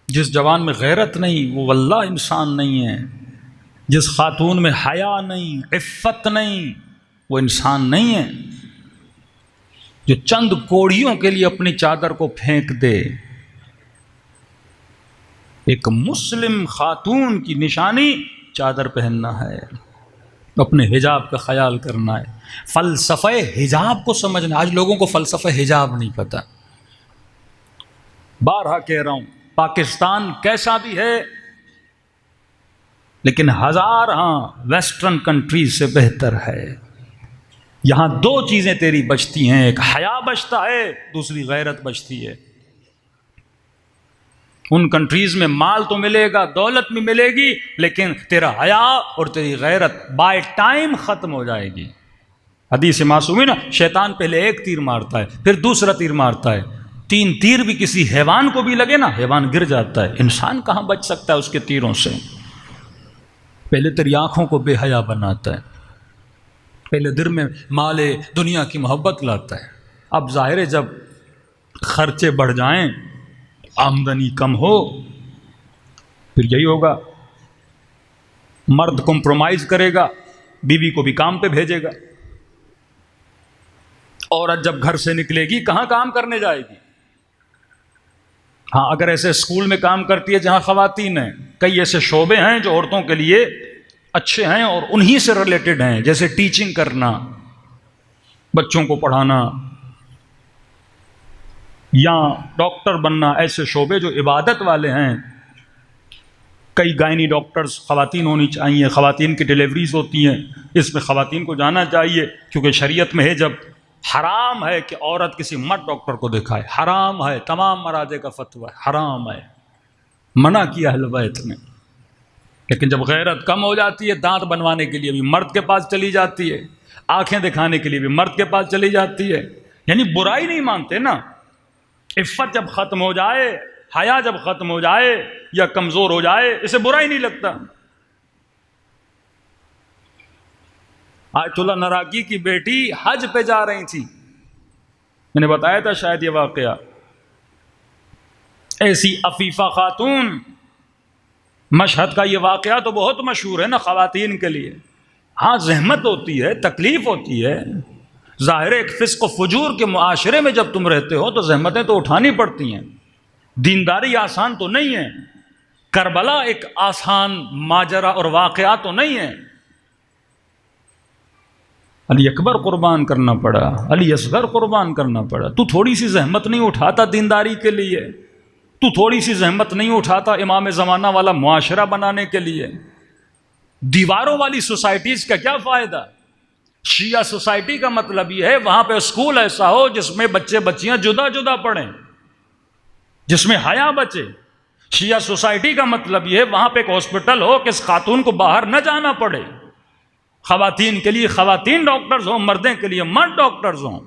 جس جوان میں غیرت نہیں وہ واللہ انسان نہیں ہے، جس خاتون میں حیا نہیں، عفت نہیں، وہ انسان نہیں ہے۔ جو چند کوڑیوں کے لیے اپنی چادر کو پھینک دے، ایک مسلم خاتون کی نشانی چادر پہننا ہے، اپنے حجاب کا خیال کرنا ہے، فلسفہ حجاب کو سمجھنا۔ آج لوگوں کو فلسفہ حجاب نہیں پتہ۔ بارہا کہہ رہا ہوں پاکستان کیسا بھی ہے لیکن ہزار ویسٹرن کنٹریز سے بہتر ہے۔ یہاں دو چیزیں تیری بچتی ہیں، ایک حیا بچتا ہے، دوسری غیرت بچتی ہے۔ ان کنٹریز میں مال تو ملے گا، دولت بھی ملے گی، لیکن تیرا حیا اور تیری غیرت بائی ٹائم ختم ہو جائے گی۔ حدیث معصومی نا، شیطان پہلے ایک تیر مارتا ہے، پھر دوسرا تیر مارتا ہے، 3 تیر بھی کسی حیوان کو بھی لگے نا، حیوان گر جاتا ہے۔ انسان کہاں بچ سکتا ہے اس کے تیروں سے؟ پہلے تیری آنکھوں کو بے حیا بناتا ہے، پہلے دل میں مال دنیا کی محبت لاتا ہے۔ اب ظاہر ہے جب خرچے بڑھ جائیں، آمدنی کم ہو، پھر یہی ہوگا، مرد کمپرومائز کرے گا، بیوی کو بھی کام پہ بھیجے گا۔ عورت جب گھر سے نکلے گی کہاں کام کرنے جائے گی؟ ہاں اگر ایسے اسکول میں کام کرتی ہے جہاں خواتین ہیں، کئی ایسے شعبے ہیں جو عورتوں کے لیے اچھے ہیں اور انہی سے ریلیٹڈ ہیں، جیسے ٹیچنگ کرنا، بچوں کو پڑھانا، یا ڈاکٹر بننا، ایسے شعبے جو عبادت والے ہیں۔ کئی گائنی ڈاکٹرز خواتین ہونی چاہیے، خواتین کی ڈیلیوریز ہوتی ہیں، اس میں خواتین کو جانا چاہیے، کیونکہ شریعت میں ہے جب حرام ہے کہ عورت کسی مرد ڈاکٹر کو دکھائے، حرام ہے، تمام مراجع کا فتویٰ ہے، حرام ہے، منع کیا اہل بیت نے۔ لیکن جب غیرت کم ہو جاتی ہے، دانت بنوانے کے لیے بھی مرد کے پاس چلی جاتی ہے، آنکھیں دکھانے کے لیے بھی مرد کے پاس چلی جاتی ہے، یعنی برائی نہیں مانتے نا۔ عفت جب ختم ہو جائے، حیا جب ختم ہو جائے یا کمزور ہو جائے، اسے برا ہی نہیں لگتا۔ آیت اللہ نراقی کی بیٹی حج پہ جا رہی تھی، میں نے بتایا تھا شاید یہ واقعہ۔ ایسی عفیفہ خاتون مشہد کا یہ واقعہ تو بہت مشہور ہے نا خواتین کے لیے. ہاں زحمت ہوتی ہے، تکلیف ہوتی ہے. ظاہر ایک فسق و فجور کے معاشرے میں جب تم رہتے ہو تو زحمتیں تو اٹھانی پڑتی ہیں. دینداری آسان تو نہیں ہے. کربلا ایک آسان ماجرا اور واقعہ تو نہیں ہے. علی اکبر قربان کرنا پڑا، علی اصغر قربان کرنا پڑا. تو تھوڑی سی زحمت نہیں اٹھاتا دینداری کے لیے؟ تو تھوڑی سی زحمت نہیں اٹھاتا امام زمانہ والا معاشرہ بنانے کے لیے؟ دیواروں والی سوسائٹیز کا کیا فائدہ؟ شیعہ سوسائٹی کا مطلب یہ ہے وہاں پہ اسکول ایسا ہو جس میں بچے بچیاں جدا جدا پڑھیں، جس میں حیا بچے. شیعہ سوسائٹی کا مطلب یہ ہے وہاں پہ ایک ہاسپٹل ہو کہ اس خاتون کو باہر نہ جانا پڑے. خواتین کے لیے خواتین ڈاکٹرز ہوں، مردیں کے لیے مرد ڈاکٹرز ہوں.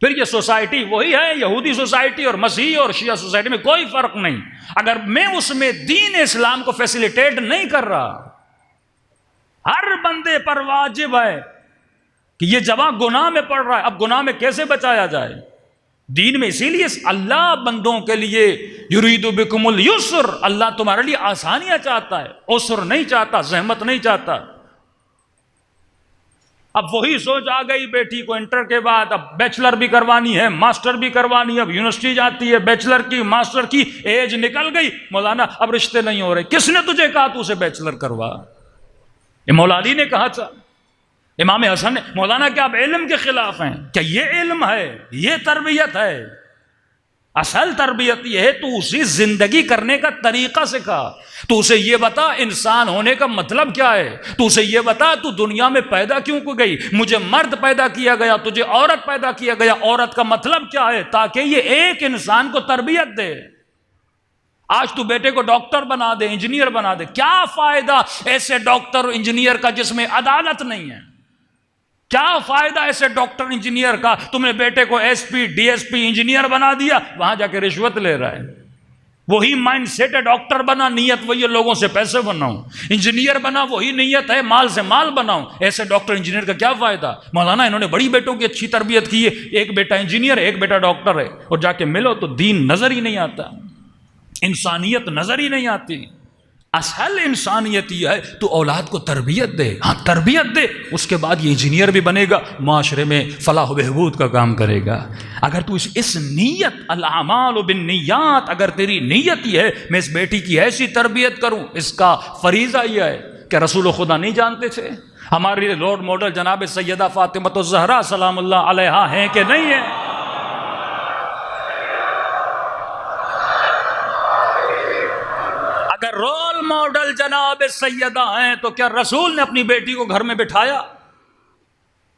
پھر یہ سوسائٹی وہی ہے. یہودی سوسائٹی اور مسیحی اور شیعہ سوسائٹی میں کوئی فرق نہیں. اگر میں اس میں دین اسلام کو فیسیلیٹیٹ نہیں کر رہا، ہر بندے پر واجب ہے کہ یہ جوان گناہ میں پڑ رہا ہے، اب گناہ میں کیسے بچایا جائے؟ دین میں اسی لیے اللہ بندوں کے لیے یرید بکم اليسر، اللہ تمہارے لیے آسانیاں چاہتا ہے، عسر نہیں چاہتا، زحمت نہیں چاہتا. اب وہی سوچ آ گئی بیٹی کو انٹر کے بعد اب بیچلر بھی کروانی ہے، ماسٹر بھی کروانی ہے. اب یونیورسٹی جاتی ہے، بیچلر کی ماسٹر کی ایج نکل گئی. مولانا اب رشتے نہیں ہو رہے. کس نے تجھے کہا تو اسے بیچلر کروا؟ یہ مولا علی نے کہا تھا، امام حسن نے. مولانا کیا آپ علم کے خلاف ہیں؟ کیا یہ علم ہے؟ یہ تربیت ہے؟ اصل تربیت یہ ہے تو اسی زندگی کرنے کا طریقہ سکھا. تو اسے یہ بتا انسان ہونے کا مطلب کیا ہے. تو اسے یہ بتا تو دنیا میں پیدا کیوں کو گئی. مجھے مرد پیدا کیا گیا، تجھے عورت پیدا کیا گیا، عورت کا مطلب کیا ہے، تاکہ یہ ایک انسان کو تربیت دے. آج تو بیٹے کو ڈاکٹر بنا دے، انجینئر بنا دے. کیا فائدہ ایسے ڈاکٹر انجینئر کا جس میں عدالت نہیں ہے؟ کیا فائدہ ایسے ڈاکٹر انجینئر کا؟ تم نے بیٹے کو S P D S P engineer بنا دیا، وہاں جا کے رشوت لے رہا ہے. وہی مائنڈ سیٹ ہے. ڈاکٹر بنا نیت وہی ہے لوگوں سے پیسے بناؤں. انجینئر بنا وہی نیت ہے مال سے مال بناؤں. ایسے ڈاکٹر انجینئر کا کیا فائدہ؟ مولانا انہوں نے بڑی بیٹوں کی اچھی تربیت کی ہے، ایک بیٹا انجینئر ہے، ایک بیٹا ڈاکٹر ہے، اور جا کے ملو تو دین نظر ہی نہیں آتا، انسانیت نظر ہی نہیں آتی. اصل انسانیت یہ ہے تو اولاد کو تربیت دے. ہاں تربیت دے، اس کے بعد یہ انجینئر بھی بنے گا، معاشرے میں فلاح و بہبود کا کام کرے گا. اگر تو اس نیت، الاعمال بالنیات، اگر تیری نیت یہ ہے میں اس بیٹی کی ایسی تربیت کروں، اس کا فریضہ یہ ہے کہ رسول خدا نہیں جانتے تھے ہمارے رول ماڈل جناب سیدہ فاطمہ الزہرا سلام اللہ علیہا ہیں کہ نہیں ہیں؟ اگر رول ماڈل جناب سیدہ ہیں تو کیا رسول نے اپنی بیٹی کو گھر میں بٹھایا؟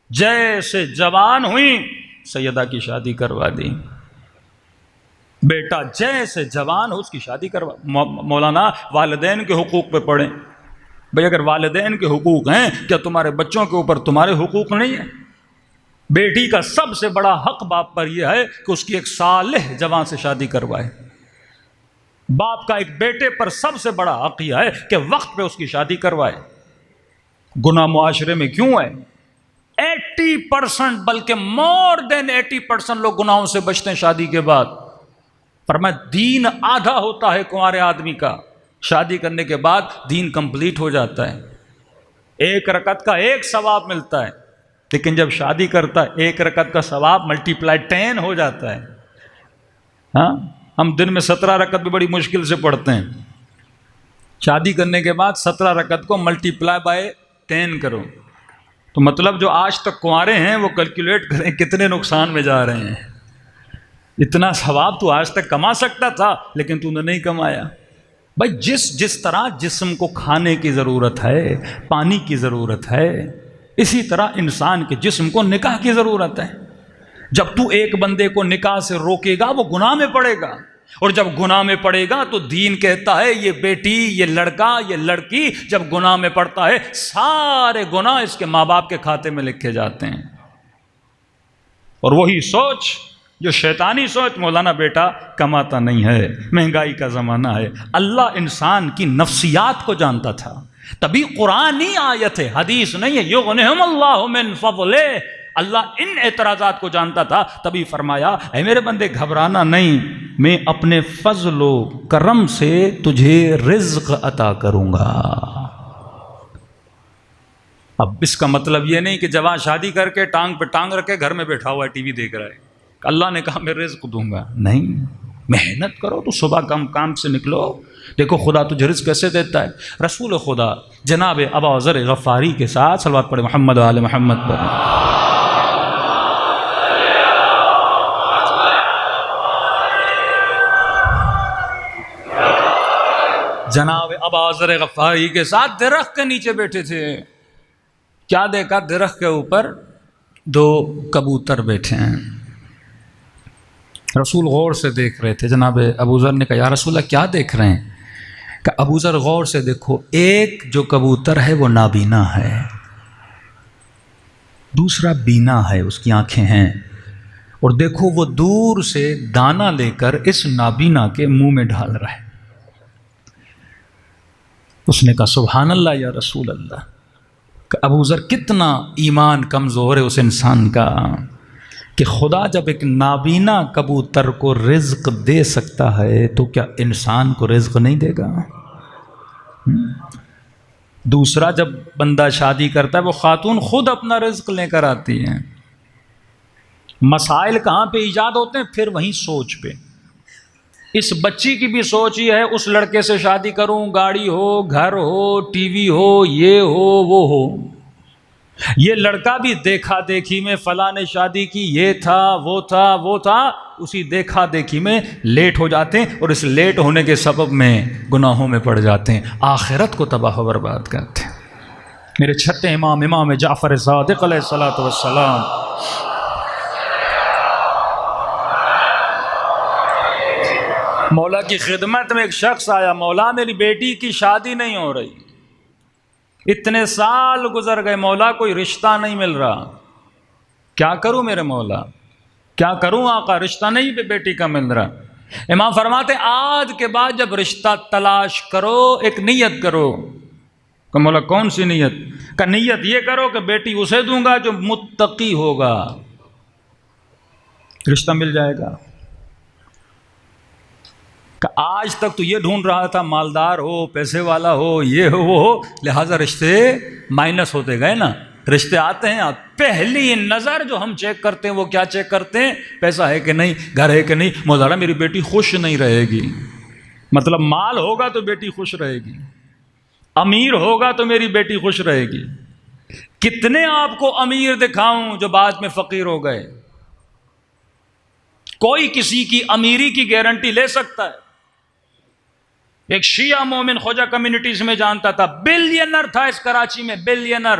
جیسے جوان ہوئی سیدہ کی شادی کروا دی. بیٹا جیسے جوان ہو اس کی شادی کروا. مولانا والدین کے حقوق پہ پڑھیں. بھئی اگر والدین کے حقوق ہیں کیا تمہارے بچوں کے اوپر تمہارے حقوق نہیں ہیں؟ بیٹی کا سب سے بڑا حق باپ پر یہ ہے کہ اس کی ایک صالح جوان سے شادی کروائے. باپ کا ایک بیٹے پر سب سے بڑا حق یہ ہے کہ وقت پہ اس کی شادی کروائے. گناہ معاشرے میں کیوں ہے؟ 80% بلکہ مور دین 80% لوگ گناہوں سے بچتے ہیں شادی کے بعد. فرمایا دین آدھا ہوتا ہے کنوارے آدمی کا، شادی کرنے کے بعد دین کمپلیٹ ہو جاتا ہے. ایک رکعت کا ایک ثواب ملتا ہے، لیکن جب شادی کرتا ہے ایک رکعت کا ثواب ملٹیپلائی 10 ہو جاتا ہے. ہاں ہم دن میں 17 رکعت بھی بڑی مشکل سے پڑھتے ہیں. شادی کرنے کے بعد 17 رکعت کو ملٹیپلائی بائی 10 کرو تو مطلب جو آج تک کنوارے ہیں وہ کیلکولیٹ کریں کتنے نقصان میں جا رہے ہیں. اتنا ثواب تو آج تک کما سکتا تھا لیکن تو نے نہیں کمایا. بھائی جس طرح جسم کو کھانے کی ضرورت ہے، پانی کی ضرورت ہے، اسی طرح انسان کے جسم کو نکاح کی ضرورت ہے. جب تو ایک بندے کو نکاح سے روکے گا وہ گناہ میں پڑے گا، اور جب گناہ میں پڑے گا تو دین کہتا ہے یہ بیٹی، یہ لڑکا، یہ لڑکی جب گناہ میں پڑتا ہے سارے گناہ اس کے ماں باپ کے کھاتے میں لکھے جاتے ہیں. اور وہی سوچ جو شیطانی سوچ، مولانا بیٹا کماتا نہیں ہے، مہنگائی کا زمانہ ہے. اللہ انسان کی نفسیات کو جانتا تھا، تبھی قرآنی آیت ہے، حدیث نہیں ہے. یغنہم اللہ من فضلہ، اللہ ان اعتراضات کو جانتا تھا، تبھی فرمایا اے میرے بندے گھبرانا نہیں، میں اپنے فضل و کرم سے تجھے رزق عطا کروں گا۔ اب اس کا مطلب یہ نہیں کہ جوان شادی کر کے ٹانگ پہ ٹانگ رکھ کے گھر میں بیٹھا ہوا ہے ٹی وی دیکھ رہا ہے، اللہ نے کہا میں رزق دوں گا، نہیں، محنت کرو، تو صبح کام سے نکلو، دیکھو خدا تجھے رزق کیسے دیتا ہے۔ رسول خدا جناب ابا ذر غفاری کے ساتھ صلوات پڑھے محمد و آل محمد پر۔ جناب ابا ذر غفاری کے ساتھ درخت کے نیچے بیٹھے تھے، کیا دیکھا؟ درخت کے اوپر دو کبوتر بیٹھے ہیں۔ رسول غور سے دیکھ رہے تھے، جناب ابو ذر نے کہا یا رسول اللہ کیا دیکھ رہے ہیں؟ کہ ابو ذر غور سے دیکھو، ایک جو کبوتر ہے وہ نابینا ہے، دوسرا بینا ہے، اس کی آنکھیں ہیں، اور دیکھو وہ دور سے دانہ لے کر اس نابینا کے منہ میں ڈال رہا ہے۔ اس نے کہا سبحان اللہ یا رسول اللہ، کہ ابو ذر کتنا ایمان کمزور ہے اس انسان کا کہ خدا جب ایک نابینا کبوتر کو رزق دے سکتا ہے تو کیا انسان کو رزق نہیں دے گا؟ دوسرا جب بندہ شادی کرتا ہے وہ خاتون خود اپنا رزق لے کر آتی ہے، مسائل کہاں پہ ایجاد ہوتے ہیں؟ پھر وہیں سوچ پہ۔ اس بچی کی بھی سوچ یہ ہے اس لڑکے سے شادی کروں، گاڑی ہو، گھر ہو، ٹی وی ہو، یہ ہو وہ ہو۔ یہ لڑکا بھی دیکھا دیکھی میں فلاں نے شادی کی، یہ تھا وہ تھا وہ تھا، اسی دیکھا دیکھی میں لیٹ ہو جاتے ہیں، اور اس لیٹ ہونے کے سبب میں گناہوں میں پڑ جاتے ہیں، آخرت کو تباہ و برباد کرتے ہیں۔ میرے چھٹے امام جعفر صادق علیہ الصلوۃ والسلام، مولا کی خدمت میں ایک شخص آیا، مولا میری بیٹی کی شادی نہیں ہو رہی، اتنے سال گزر گئے مولا کوئی رشتہ نہیں مل رہا، کیا کروں میرے مولا، کیا کروں آقا، رشتہ نہیں بیٹی کا مل رہا۔ امام فرماتے آج کے بعد جب رشتہ تلاش کرو ایک نیت کرو، کہ مولا کون سی نیت؟ کہ نیت یہ کرو کہ بیٹی اسے دوں گا جو متقی ہوگا، رشتہ مل جائے گا۔ کہ آج تک تو یہ ڈھونڈ رہا تھا مالدار ہو، پیسے والا ہو، یہ ہو وہ ہو، لہٰذا رشتے مائنس ہوتے گئے نا، رشتے آتے ہیں، پہلی نظر جو ہم چیک کرتے ہیں وہ کیا چیک کرتے ہیں؟ پیسہ ہے کہ نہیں، گھر ہے کہ نہیں۔ مولانا میری بیٹی خوش نہیں رہے گی، مطلب مال ہوگا تو بیٹی خوش رہے گی، امیر ہوگا تو میری بیٹی خوش رہے گی۔ کتنے آپ کو امیر دکھاؤں جو بعد میں فقیر ہو گئے؟ کوئی کسی کی امیری کی گارنٹی لے سکتا ہے؟ ایک شیعہ مومن خواجہ کمیونٹیز میں جانتا تھا، بلینر تھا اس کراچی میں، بلینر۔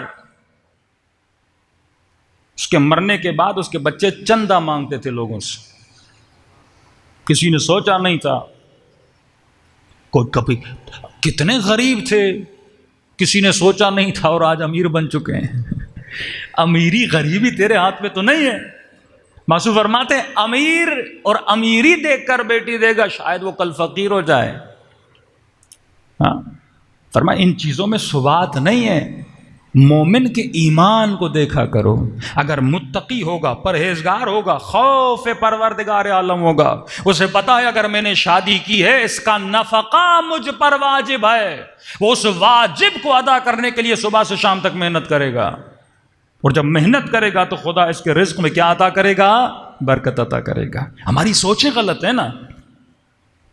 اس کے مرنے کے بعد اس کے بچے چندہ مانگتے تھے لوگوں سے، کسی نے سوچا نہیں تھا، کوئی کبھی کتنے غریب تھے کسی نے سوچا نہیں تھا، اور آج امیر بن چکے ہیں۔ امیری غریبی تیرے ہاتھ میں تو نہیں ہے۔ معصوم فرماتے ہیں امیر اور امیری دیکھ کر بیٹی دے گا شاید وہ کل فقیر ہو جائے۔ ہاں فرمایا ان چیزوں میں ثبات نہیں ہے، مومن کے ایمان کو دیکھا کرو، اگر متقی ہوگا، پرہیزگار ہوگا، خوف پروردگار عالم ہوگا، اسے پتا ہے اگر میں نے شادی کی ہے اس کا نفقہ مجھ پر واجب ہے، وہ اس واجب کو ادا کرنے کے لیے صبح سے شام تک محنت کرے گا، اور جب محنت کرے گا تو خدا اس کے رزق میں کیا عطا کرے گا؟ برکت عطا کرے گا۔ ہماری سوچیں غلط ہے نا،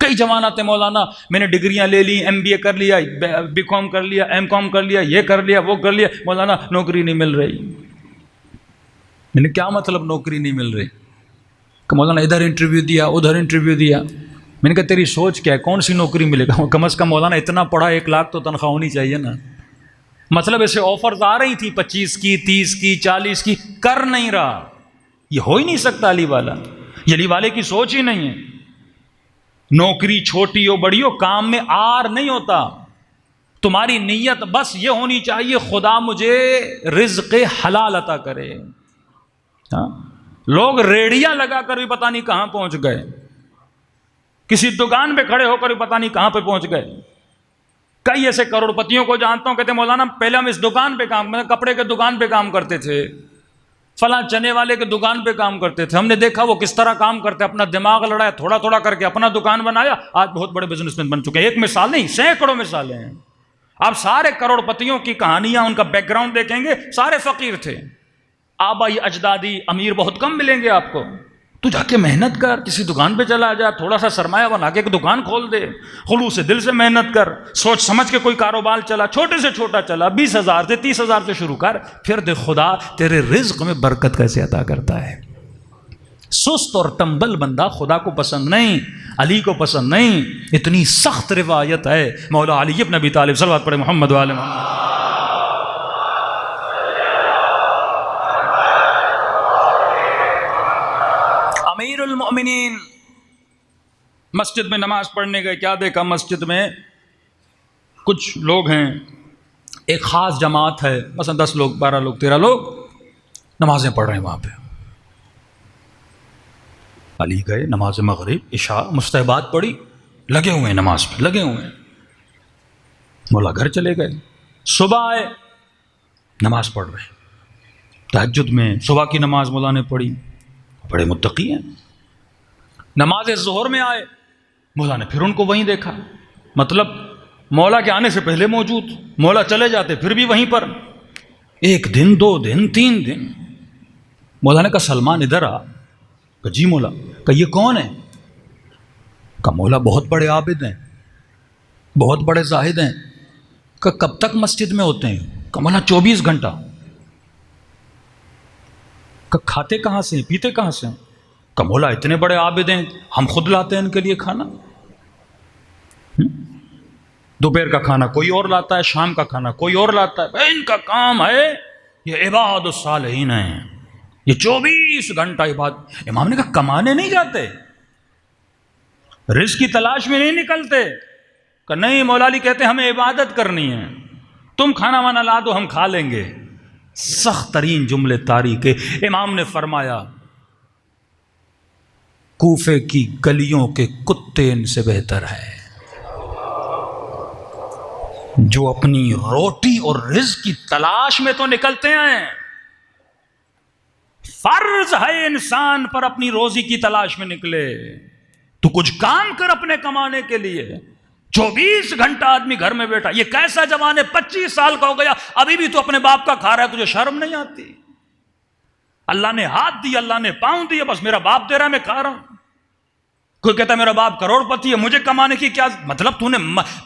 کئی جوانات مولانا میں نے ڈگریاں لے لی، ایم بی اے کر لیا، بی کام کر لیا، ایم کام کر لیا، یہ کر لیا وہ کر لیا، مولانا نوکری نہیں مل رہی۔ میں نے کیا مطلب نوکری نہیں مل رہی؟ کہ مولانا ادھر انٹرویو دیا ادھر انٹرویو دیا۔ میں نے کہا تیری سوچ کیا ہے، کون سی نوکری ملے گا؟ کم از کم مولانا اتنا پڑھا 1 لاکھ تو تنخواہ ہونی چاہیے نا۔ مطلب ایسے آفرز آ رہی تھی 25 کی 30 کی 40 کی، کر نہیں رہا۔ یہ ہو ہی نہیں سکتا علی والا، یہ علی والے کی سوچ ہی نہیں ہے۔ نوکری چھوٹی ہو بڑی ہو کام میں آر نہیں ہوتا، تمہاری نیت بس یہ ہونی چاہیے خدا مجھے رزق حلال عطا کرے۔ ہاں لوگ ریڑیاں لگا کر بھی پتہ نہیں کہاں پہنچ گئے، کسی دکان پہ کھڑے ہو کر بھی پتہ نہیں کہاں پہ پہنچ گئے۔ کئی ایسے کروڑ پتیوں کو جانتا ہوں کہتے ہیں مولانا پہلے ہم اس دکان پہ کام، کپڑے کے دکان پہ کام کرتے تھے، فلاں چنے والے کے دکان پہ کام کرتے تھے، ہم نے دیکھا وہ کس طرح کام کرتے، اپنا دماغ لڑایا، تھوڑا تھوڑا کر کے اپنا دکان بنایا، آج بہت بڑے بزنس مین بن چکے ہیں۔ ایک مثال نہیں، سینکڑوں مثالیں ہیں۔ آپ سارے کروڑ پتیوں کی کہانیاں، ان کا بیک گراؤنڈ دیکھیں گے، سارے فقیر تھے، آبائی اجدادی امیر بہت کم ملیں گے آپ کو۔ تو جا کے محنت کر، کسی دکان پہ چلا جا، تھوڑا سا سرمایہ بنا کے ایک دکان کھول دے، خلوص دل سے محنت کر، سوچ سمجھ کے کوئی کاروبار چلا، چھوٹے سے چھوٹا چلا، 20,000 سے 30,000 سے شروع کر، پھر دیکھ خدا تیرے رزق میں برکت کیسے عطا کرتا ہے۔ سست اور تنبل بندہ خدا کو پسند نہیں، علی کو پسند نہیں۔ اتنی سخت روایت ہے، مولا علی ابن ابی طالب، صلوات پڑھے محمد وآل محمد۔ امیر المؤمنین مسجد میں نماز پڑھنے گئے، کیا دیکھا مسجد میں کچھ لوگ ہیں، ایک خاص جماعت ہے، مثلا 10 لوگ، 12 لوگ، 13 لوگ نمازیں پڑھ رہے ہیں وہاں پہ۔ علی گئے، نماز مغرب عشاء مستحبات پڑھی، لگے ہوئے ہیں نماز پہ، لگے ہوئے ہیں۔ مولا گھر چلے گئے، صبح آئے، نماز پڑھ رہے، تہجد میں صبح کی نماز مولا نے پڑھی، بڑے متقی ہیں۔ نماز ظہر میں آئے، مولا نے پھر ان کو وہیں دیکھا، مطلب مولا کے آنے سے پہلے موجود، مولا چلے جاتے پھر بھی وہیں پر۔ 1 دن 2 دن 3 دن، مولا نے کہا سلمان ادھر آ۔ کہا جی مولا۔ کہا یہ کون ہے؟ کہا مولا بہت بڑے عابد ہیں، بہت بڑے زاہد ہیں۔ کہا کب تک مسجد میں ہوتے ہیں؟ کہا مولا 24 گھنٹہ۔ کہا کھاتے کہاں سے ہیں، پیتے کہاں سے ہیں؟ کہا مولا اتنے بڑے عابد ہیں، ہم خود لاتے ہیں ان کے لیے کھانا۔ دوپہر کا کھانا کوئی اور لاتا ہے، شام کا کھانا کوئی اور لاتا ہے، ان کا کام ہے، یہ عباد الصالحین ہیں، یہ 24 گھنٹہ عبادت۔ امام نے کہا کمانے نہیں جاتے، رزق کی تلاش میں نہیں نکلتے؟ کہ نہیں، مولا علی کہتے ہیں ہمیں عبادت کرنی ہے، تم کھانا وانا لا دو ہم کھا لیں گے۔ سخت ترین جملے تاریخ کے۔ امام نے فرمایا کوفے کی گلیوں کے کتے ان سے بہتر ہے، جو اپنی روٹی اور رزق کی تلاش میں تو نکلتے ہیں۔ فرض ہے انسان پر اپنی روزی کی تلاش میں نکلے، تو کچھ کام کر اپنے کمانے کے لیے۔ 24 گھنٹہ آدمی گھر میں بیٹھا، یہ کیسا جوان ہے، 25 سال کا ہو گیا، ابھی بھی تو اپنے باپ کا کھا رہا ہے، تجھے شرم نہیں آتی؟ اللہ نے ہاتھ دیا، اللہ نے پاؤں دیا، بس میرا باپ دے رہا ہے میں کھا رہا ہوں۔ کوئی کہتا ہے میرا باپ کروڑ پتی ہے، مجھے کمانے کی کیا مطلب؟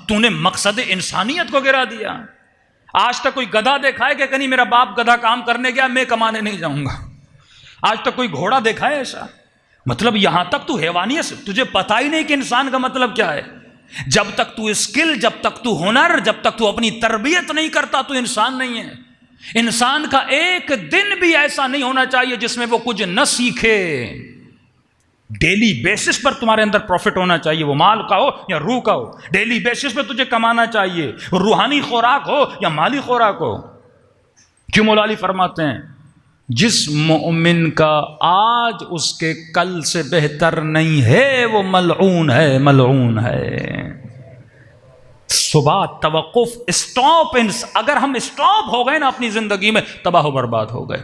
تو نے مقصد انسانیت کو گرا دیا۔ آج تک کوئی گدھا دیکھا ہے کہ کہیں میرا باپ گدھا کام کرنے گیا میں کمانے نہیں جاؤں گا؟ آج تک کوئی گھوڑا دیکھا ہے ایسا؟ مطلب یہاں تک تو حیوانیت سے تجھے پتہ ہی نہیں کہ انسان کا مطلب کیا ہے۔ جب تک تو اسکل، جب تک تو ہنر، جب تک تو اپنی تربیت نہیں کرتا تو انسان نہیں ہے۔ انسان کا ایک دن بھی ایسا نہیں ہونا چاہیے جس میں وہ کچھ نہ سیکھے۔ ڈیلی بیسس پر تمہارے اندر پروفٹ ہونا چاہیے، وہ مال کا ہو یا روح کا ہو۔ ڈیلی بیسس پہ تجھے کمانا چاہیے، روحانی خوراک ہو یا مالی خوراک ہو۔ کیوں مولا علی فرماتے ہیں جس مومن کا آج اس کے کل سے بہتر نہیں ہے وہ ملعون ہے، ملعون ہے۔ صبح توقف، اسٹاپ، اگر ہم اسٹاپ ہو گئے نا اپنی زندگی میں، تباہ و برباد ہو گئے،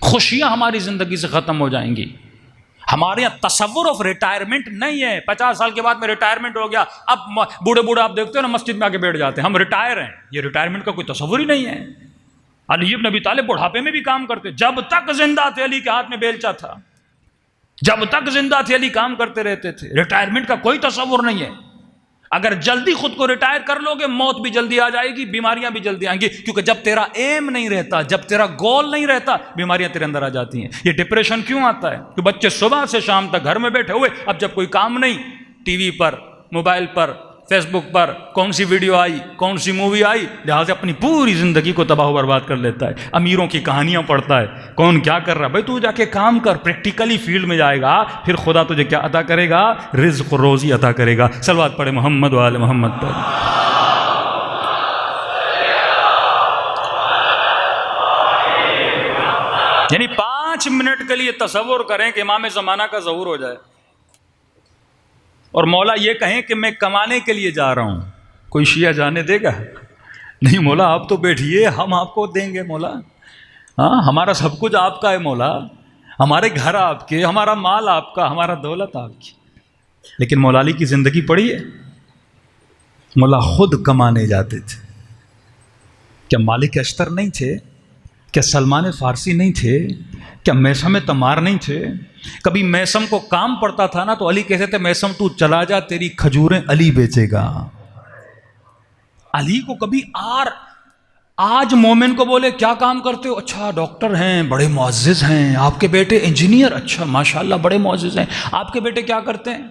خوشیاں ہماری زندگی سے ختم ہو جائیں گی۔ ہمارے یہاں تصور آف ریٹائرمنٹ نہیں ہے۔ 50 سال کے بعد میں ریٹائرمنٹ ہو گیا، اب بوڑھے بوڑھے آپ دیکھتے ہو نا مسجد میں آ کے بیٹھ جاتے ہیں، ہم ریٹائر ہیں۔ یہ ریٹائرمنٹ کا کوئی تصور ہی نہیں ہے۔ علی ابن ابی طالب بڑھاپے میں بھی کام کرتے، جب تک زندہ تھے علی کے ہاتھ میں بیلچا تھا، جب تک زندہ تھے علی کام کرتے رہتے تھے۔ ریٹائرمنٹ کا کوئی تصور نہیں ہے۔ اگر جلدی خود کو ریٹائر کر لو گے، موت بھی جلدی آ جائے گی، بیماریاں بھی جلدی آئیں گی، کیونکہ جب تیرا ایم نہیں رہتا، جب تیرا گول نہیں رہتا، بیماریاں تیرے اندر آ جاتی ہیں۔ یہ ڈپریشن کیوں آتا ہے؟ کہ بچے صبح سے شام تک گھر میں بیٹھے ہوئے، اب جب کوئی کام نہیں، ٹی وی پر، موبائل پر، فیس بک پر کون سی ویڈیو آئی، کون سی مووی آئی، لہٰذا اپنی پوری زندگی کو تباہ و برباد کر لیتا ہے۔ امیروں کی کہانیاں پڑھتا ہے، کون کیا کر رہا ہے۔ بھائی تو جا کے کام کر، پریکٹیکلی فیلڈ میں جائے گا، پھر خدا تجھے کیا عطا کرے گا؟ رزق و روزی عطا کرے گا۔ صلوات پڑھے محمد و آل محمد پر۔ یعنی 5 منٹ کے لیے تصور کریں کہ امام زمانہ کا ظہور ہو جائے اور مولا یہ کہیں کہ میں کمانے کے لیے جا رہا ہوں، کوئی شیعہ جانے دے گا؟ نہیں مولا آپ تو بیٹھیے، ہم آپ کو دیں گے مولا۔ ہاں ہمارا سب کچھ آپ کا ہے مولا، ہمارے گھر آپ کے، ہمارا مال آپ کا، ہمارا دولت آپ کی. لیکن مولا علی کی زندگی پڑھی ہے؟ مولا خود کمانے جاتے تھے. کیا مالک اشتر نہیں تھے؟ کیا سلمان فارسی نہیں تھے؟ کیا میثم تمار نہیں تھے؟ کبھی میثم کو کام پڑتا تھا نا تو علی کہتے تھے میثم تو چلا جا، تیری کھجوریں علی بیچے گا. علی کو کبھی آج مومن کو بولے کیا کام کرتے ہو؟ اچھا ڈاکٹر ہیں، بڑے معزز ہیں. آپ کے بیٹے انجینئر؟ اچھا ماشاءاللہ بڑے معزز ہیں. آپ کے بیٹے کیا کرتے ہیں؟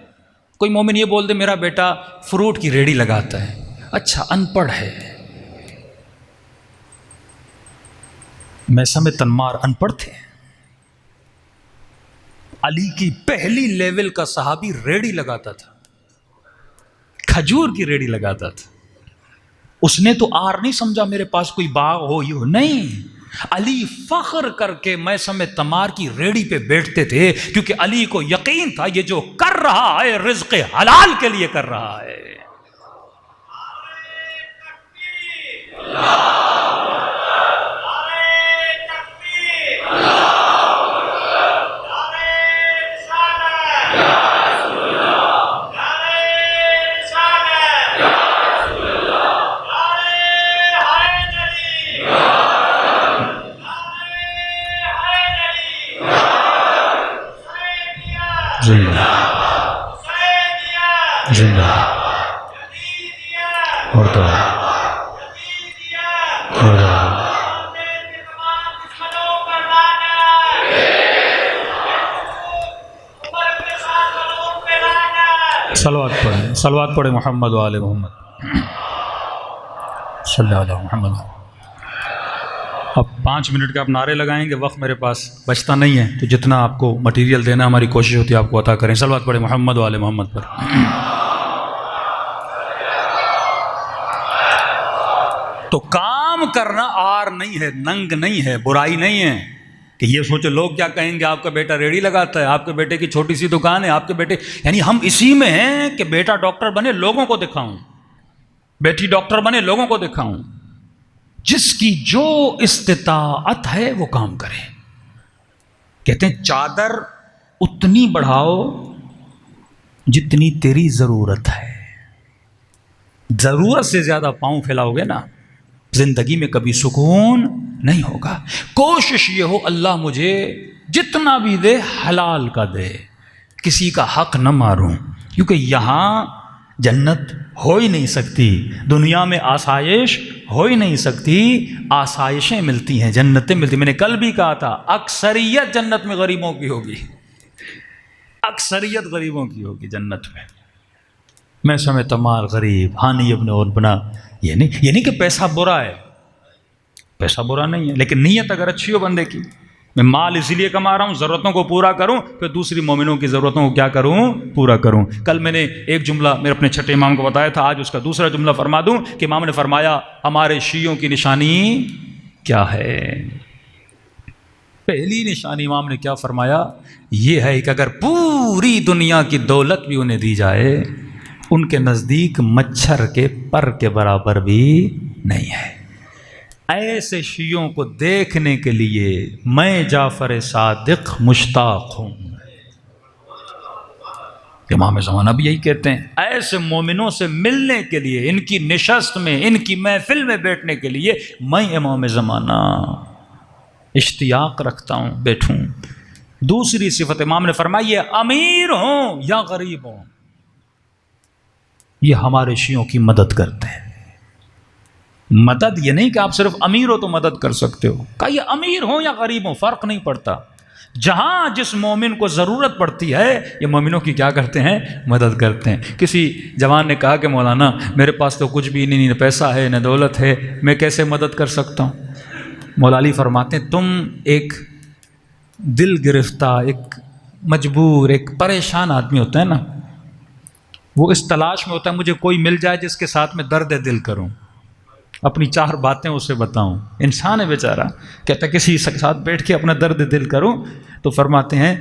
کوئی مومن یہ بول دے میرا بیٹا فروٹ کی ریڑھی لگاتا ہے. اچھا ان پڑھ ہے. میثم تنمار ان پڑھ تھے. علی کی پہلی لیول کا صحابی ریڑھی لگاتا تھا، کھجور کی ریڑھی لگاتا تھا. اس نے تو آر نہیں سمجھا میرے پاس کوئی باغ ہو یہ ہو، نہیں. علی فخر کر کے میثم تمار کی ریڑھی پہ بیٹھتے تھے، کیونکہ علی کو یقین تھا یہ جو کر رہا ہے رزق حلال کے لیے کر رہا ہے. زندہ اور تو صلوات پڑھے محمد و آل محمد صلی اللہ علیہ محمد. اب 5 منٹ کے آپ نعرے لگائیں گے، وقت میرے پاس بچتا نہیں ہے، تو جتنا آپ کو مٹیریل دینا ہماری کوشش ہوتی ہے آپ کو عطا کریں. صلوات پڑھے محمد و آل محمد پر. تو کام کرنا آر نہیں ہے، ننگ نہیں ہے، برائی نہیں ہے کہ یہ سوچے لوگ کیا کہیں گے، آپ کا بیٹا ریڑھی لگاتا ہے، آپ کے بیٹے کی چھوٹی سی دکان ہے، آپ کے بیٹے، یعنی ہم اسی میں ہیں کہ بیٹا ڈاکٹر بنے لوگوں کو دکھاؤں، بیٹی ڈاکٹر بنے لوگوں کو دکھاؤں. جس کی جو استطاعت ہے وہ کام کرے. کہتے ہیں چادر اتنی بڑھاؤ جتنی تیری ضرورت ہے. ضرورت سے زیادہ پاؤں پھیلاؤ گے نا، زندگی میں کبھی سکون نہیں ہوگا. کوشش یہ ہو اللہ مجھے جتنا بھی دے حلال کا دے، کسی کا حق نہ ماروں، کیونکہ یہاں جنت ہو ہی نہیں سکتی، دنیا میں آسائش ہو ہی نہیں سکتی. آسائشیں ملتی ہیں، جنتیں ملتی. میں نے کل بھی کہا تھا اکثریت جنت میں غریبوں کی ہوگی، اکثریت غریبوں کی ہوگی جنت میں. میں سمے تمال غریب ہانی ابن اور بنا، یہ نہیں کہ پیسہ برا ہے، پیسہ برا نہیں ہے، لیکن نیت اگر اچھی ہو بندے کی. میں مال اسی لیے کما رہا ہوں ضرورتوں کو پورا کروں، پھر دوسری مومنوں کی ضرورتوں کو کیا کروں، پورا کروں. کل میں نے ایک جملہ میرے اپنے چھٹے امام کو بتایا تھا، آج اس کا دوسرا جملہ فرما دوں کہ امام نے فرمایا ہمارے شیعوں کی نشانی کیا ہے. پہلی نشانی امام نے کیا فرمایا، یہ ہے کہ اگر پوری دنیا کی دولت بھی انہیں دی جائے ان کے نزدیک مچھر کے پر کے برابر بھی نہیں ہے. ایسے شیعوں کو دیکھنے کے لیے میں جعفر صادق مشتاق ہوں. امام زمانہ بھی یہی کہتے ہیں، ایسے مومنوں سے ملنے کے لیے، ان کی نشست میں، ان کی محفل میں بیٹھنے کے لیے میں امام زمانہ اشتیاق رکھتا ہوں، بیٹھوں. دوسری صفت امام نے فرمائی یہ امیر ہوں یا غریب ہوں، یہ ہمارے شیعوں کی مدد کرتے ہیں. مدد یہ نہیں کہ آپ صرف امیر ہو تو مدد کر سکتے ہو، کہ یہ امیر ہوں یا غریب ہوں فرق نہیں پڑتا. جہاں جس مومن کو ضرورت پڑتی ہے یہ مومنوں کی کیا کرتے ہیں، مدد کرتے ہیں. کسی جوان نے کہا کہ مولانا میرے پاس تو کچھ بھی نہیں، نہ پیسہ ہے نہ دولت ہے، میں کیسے مدد کر سکتا ہوں. مولا علی فرماتے ہیں تم ایک دل گرفتہ، ایک مجبور، ایک پریشان آدمی ہوتا ہے نا، وہ اس تلاش میں ہوتا ہے مجھے کوئی مل جائے جس کے ساتھ میں درد دل کروں، اپنی 4 باتیں اسے بتاؤں. انسان ہے بیچارہ، کہتا ہے کسی کے ساتھ بیٹھ کے اپنا درد دل کروں. تو فرماتے ہیں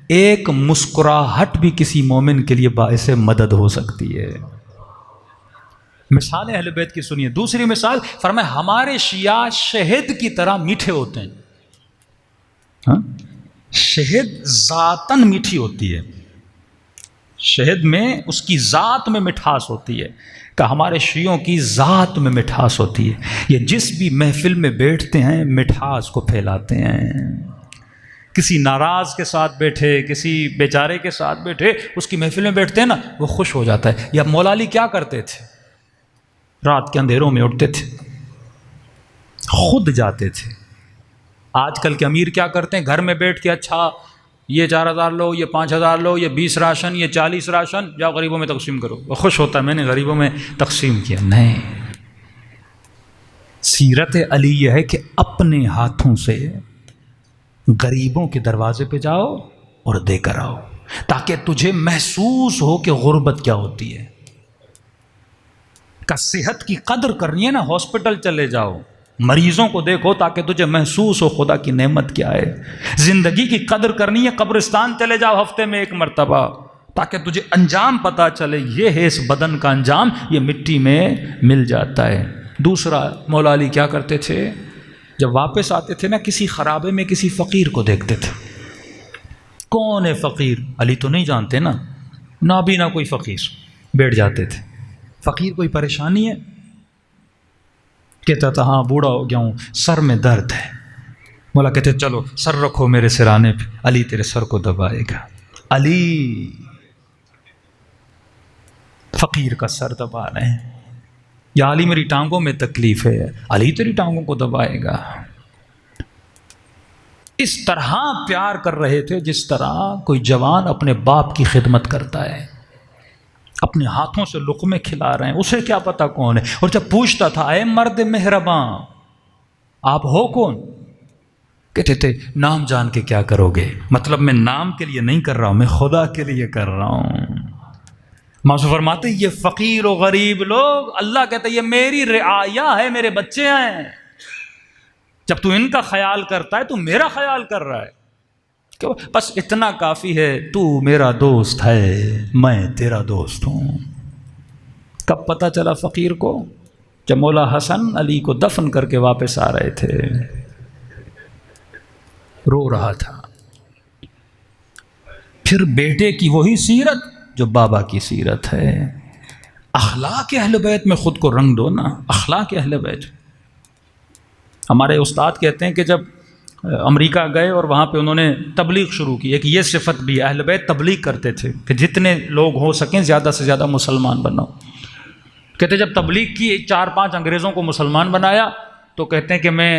ایک مسکراہٹ بھی کسی مومن کے لیے باعث مدد ہو سکتی ہے. مثال اہل بیت کی سنیے. دوسری مثال فرمائے ہمارے شیعہ شہد کی طرح میٹھے ہوتے ہیں. شہد ذاتاً میٹھی ہوتی ہے، شہد میں اس کی ذات میں مٹھاس ہوتی ہے، کہ ہمارے شیعوں کی ذات میں مٹھاس ہوتی ہے، یہ جس بھی محفل میں بیٹھتے ہیں مٹھاس کو پھیلاتے ہیں۔ کسی ناراض کے ساتھ بیٹھے، کسی بیچارے کے ساتھ بیٹھے، اس کی محفل میں بیٹھتے ہیں نا، وہ خوش ہو جاتا ہے۔ یا مولا علی کیا کرتے تھے؟ رات کے اندھیروں میں اٹھتے تھے، خود جاتے تھے۔ آج کل کے امیر کیا کرتے ہیں؟ گھر میں بیٹھ کے اچھا یہ 4,000 لو، یہ 5,000 لو، یہ 20 راشن، یہ 40 راشن، جاؤ غریبوں میں تقسیم کرو۔ وہ خوش ہوتا ہے میں نے غریبوں میں تقسیم کیا۔ نہیں، سیرت علی یہ ہے کہ اپنے ہاتھوں سے غریبوں کے دروازے پہ جاؤ اور دے کر آؤ، تاکہ تجھے محسوس ہو کہ غربت کیا ہوتی ہے۔ کا صحت کی قدر کرنی ہے نا، ہاسپٹل چلے جاؤ، مریضوں کو دیکھو تاکہ تجھے محسوس ہو خدا کی نعمت کیا ہے۔ زندگی کی قدر کرنی ہے، قبرستان چلے جاؤ ہفتے میں 1 مرتبہ، تاکہ تجھے انجام پتہ چلے، یہ ہے اس بدن کا انجام، یہ مٹی میں مل جاتا ہے۔ دوسرا، مولا علی کیا کرتے تھے؟ جب واپس آتے تھے نا، کسی خرابے میں کسی فقیر کو دیکھتے تھے۔ کون ہے فقیر؟ علی تو نہیں جانتے نا، نابینا کوئی فقیر، بیٹھ جاتے تھے۔ فقیر کوئی پریشانی ہے؟ کہتا تھا ہاں بوڑھا ہو گیا ہوں، سر میں درد ہے۔ مولا کہتے چلو سر رکھو میرے سرانے پہ، علی تیرے سر کو دبائے گا۔ علی فقیر کا سر دبا رہے ہیں، یا علی میری ٹانگوں میں تکلیف ہے، علی تیری ٹانگوں کو دبائے گا۔ اس طرح پیار کر رہے تھے جس طرح کوئی جوان اپنے باپ کی خدمت کرتا ہے، اپنے ہاتھوں سے لقمے کھلا رہے ہیں، اسے کیا پتا کون ہے۔ اور جب پوچھتا تھا اے مرد مہرباں آپ ہو کون؟ کہتے تھے نام جان کے کیا کرو گے، مطلب میں نام کے لیے نہیں کر رہا ہوں، میں خدا کے لیے کر رہا ہوں۔ موضوع فرماتے یہ فقیر و غریب لوگ، اللہ کہتا ہے یہ میری رعایا ہے، میرے بچے ہیں، جب تو ان کا خیال کرتا ہے تو میرا خیال کر رہا ہے، بس اتنا کافی ہے، تو میرا دوست ہے، میں تیرا دوست ہوں۔ کب پتہ چلا فقیر کو؟ جب مولا حسن علی کو دفن کر کے واپس آ رہے تھے، رو رہا تھا۔ پھر بیٹے کی وہی سیرت جو بابا کی سیرت ہے۔ اخلاق اہل بیت میں خود کو رنگ دو نا، اخلاق اہل بیت۔ ہمارے استاد کہتے ہیں کہ جب امریکہ گئے اور وہاں پہ انہوں نے تبلیغ شروع کی، ایک یہ صفت بھی اہل بیت تبلیغ کرتے تھے کہ جتنے لوگ ہو سکیں زیادہ سے زیادہ مسلمان بنو۔ کہتے جب تبلیغ کی 4-5 انگریزوں کو مسلمان بنایا تو کہتے ہیں کہ میں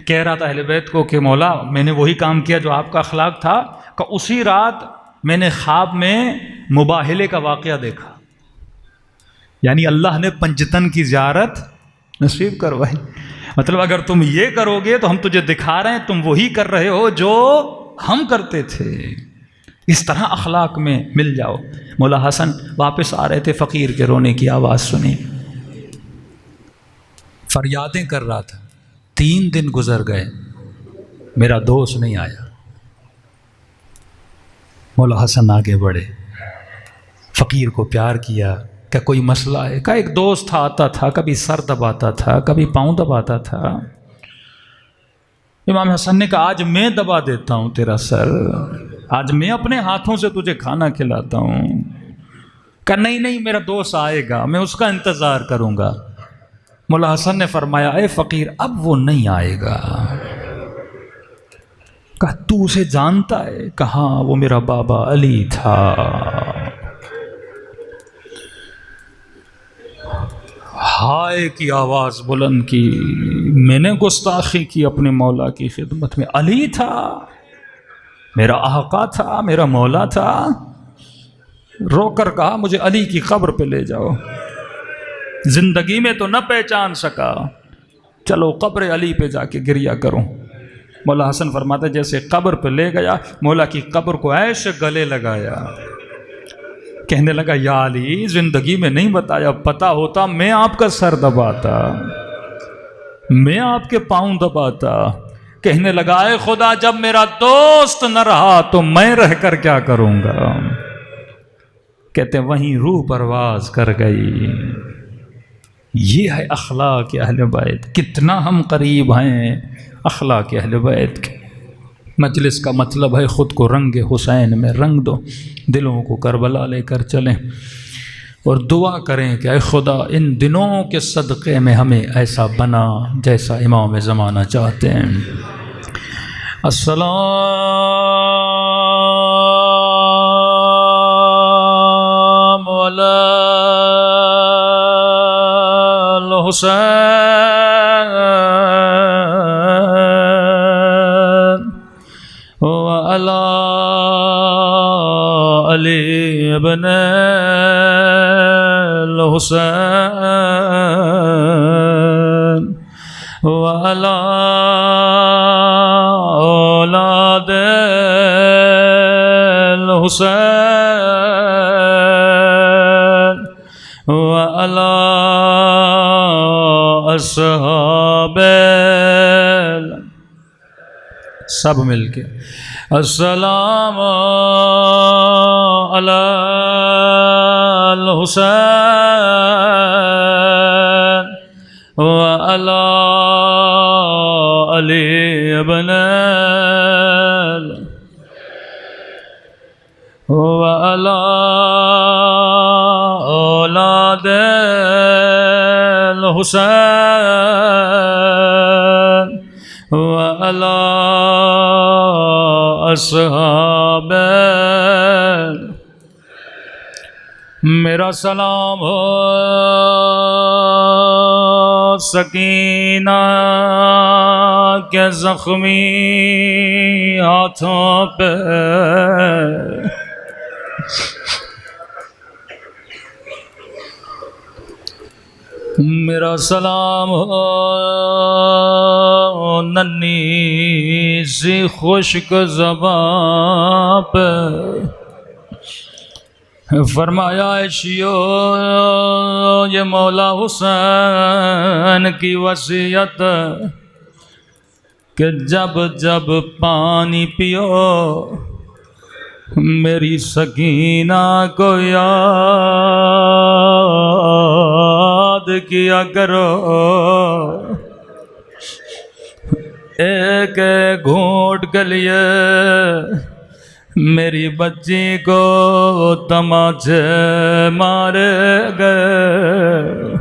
کہہ رہا تھا اہل بیت کو کہ مولا میں نے وہی کام کیا جو آپ کا اخلاق تھا، کہ اسی رات میں نے خواب میں مباہلے کا واقعہ دیکھا، یعنی اللہ نے پنجتن کی زیارت نصیب کروائی۔ مطلب اگر تم یہ کرو گے تو ہم تجھے دکھا رہے ہیں تم وہی کر رہے ہو جو ہم کرتے تھے۔ اس طرح اخلاق میں مل جاؤ۔ مولا حسن واپس آ رہے تھے، فقیر کے رونے کی آواز سنی، فریادیں کر رہا تھا۔ 3 دن گزر گئے، میرا دوست نہیں آیا۔ مولا حسن آگے بڑھے، فقیر کو پیار کیا کہ کوئی مسئلہ ہے؟ کہ ایک دوست تھا، آتا تھا، کبھی سر دباتا تھا، کبھی پاؤں دباتا تھا۔ امام حسن نے کہا آج میں دبا دیتا ہوں تیرا سر، آج میں اپنے ہاتھوں سے تجھے کھانا کھلاتا ہوں۔ کہا نہیں نہیں میرا دوست آئے گا، میں اس کا انتظار کروں گا۔ مولا حسن نے فرمایا اے فقیر اب وہ نہیں آئے گا۔ کہا تو اسے جانتا ہے؟ کہا ہاں وہ میرا بابا علی تھا۔ ہائے کی آواز بلند کی، میں نے گستاخی کی اپنے مولا کی خدمت میں، علی تھا، میرا آقا تھا، میرا مولا تھا۔ رو کر کہا مجھے علی کی قبر پہ لے جاؤ، زندگی میں تو نہ پہچان سکا، چلو قبر علی پہ جا کے گریہ کروں۔ مولا حسن فرماتے جیسے قبر پہ لے گیا، مولا کی قبر کو ایسے گلے لگایا، کہنے لگا یا علی زندگی میں نہیں بتایا، پتا ہوتا میں آپ کا سر دباتا، میں آپ کے پاؤں دباتا۔ کہنے لگا اے خدا جب میرا دوست نہ رہا تو میں رہ کر کیا کروں گا۔ کہتے وہیں روح پرواز کر گئی۔ یہ ہے اخلاق اہل بیت، کتنا ہم قریب ہیں اخلاق اہل بیت کے۔ مجلس کا مطلب ہے خود کو رنگ حسین میں رنگ دو، دلوں کو کربلا لے کر چلیں اور دعا کریں کہ اے خدا ان دنوں کے صدقے میں ہمیں ایسا بنا جیسا امام زمانہ چاہتے ہیں۔ السلام علی الحسین وعلی علی ابن الحسین وعلی اولاد الحسین وعلی اصحاب سب مل کے السلام علی الحسین وعلی علی ابن وعلی اولاد الحسین وعلی اصحاب میرا سلام ہو سکینہ کے زخمی ہاتھوں پہ، میرا سلام ہو ننھی سی خشک زبان پہ، فرمایا عشیو یہ مولا حسین کی وصیت کہ جب جب پانی پیو میری سکینہ کو یاد کیا کرو، ایک ایک گھونٹ کے لیے میری بچی کو تماچے مارے گئے،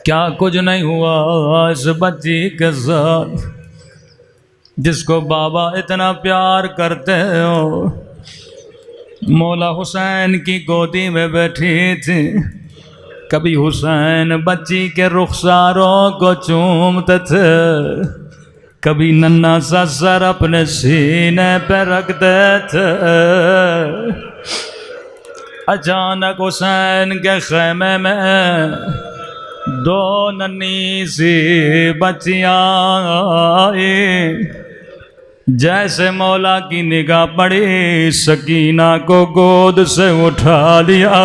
کیا کچھ نہیں ہوا اس بچی کے ساتھ جس کو بابا اتنا پیار کرتے ہو۔ مولا حسین کی گودی میں بیٹھی تھی، کبھی حسین بچی کے رخساروں کو چومتے تھے، کبھی ننھا سا سر اپنے سینے پہ رکھتے تھے۔ اچانک حسین کے خیمے میں دو ننھی سی بچیاں آئیں، جیسے مولا کی نگاہ پڑی سکینہ کو گود سے اٹھا لیا۔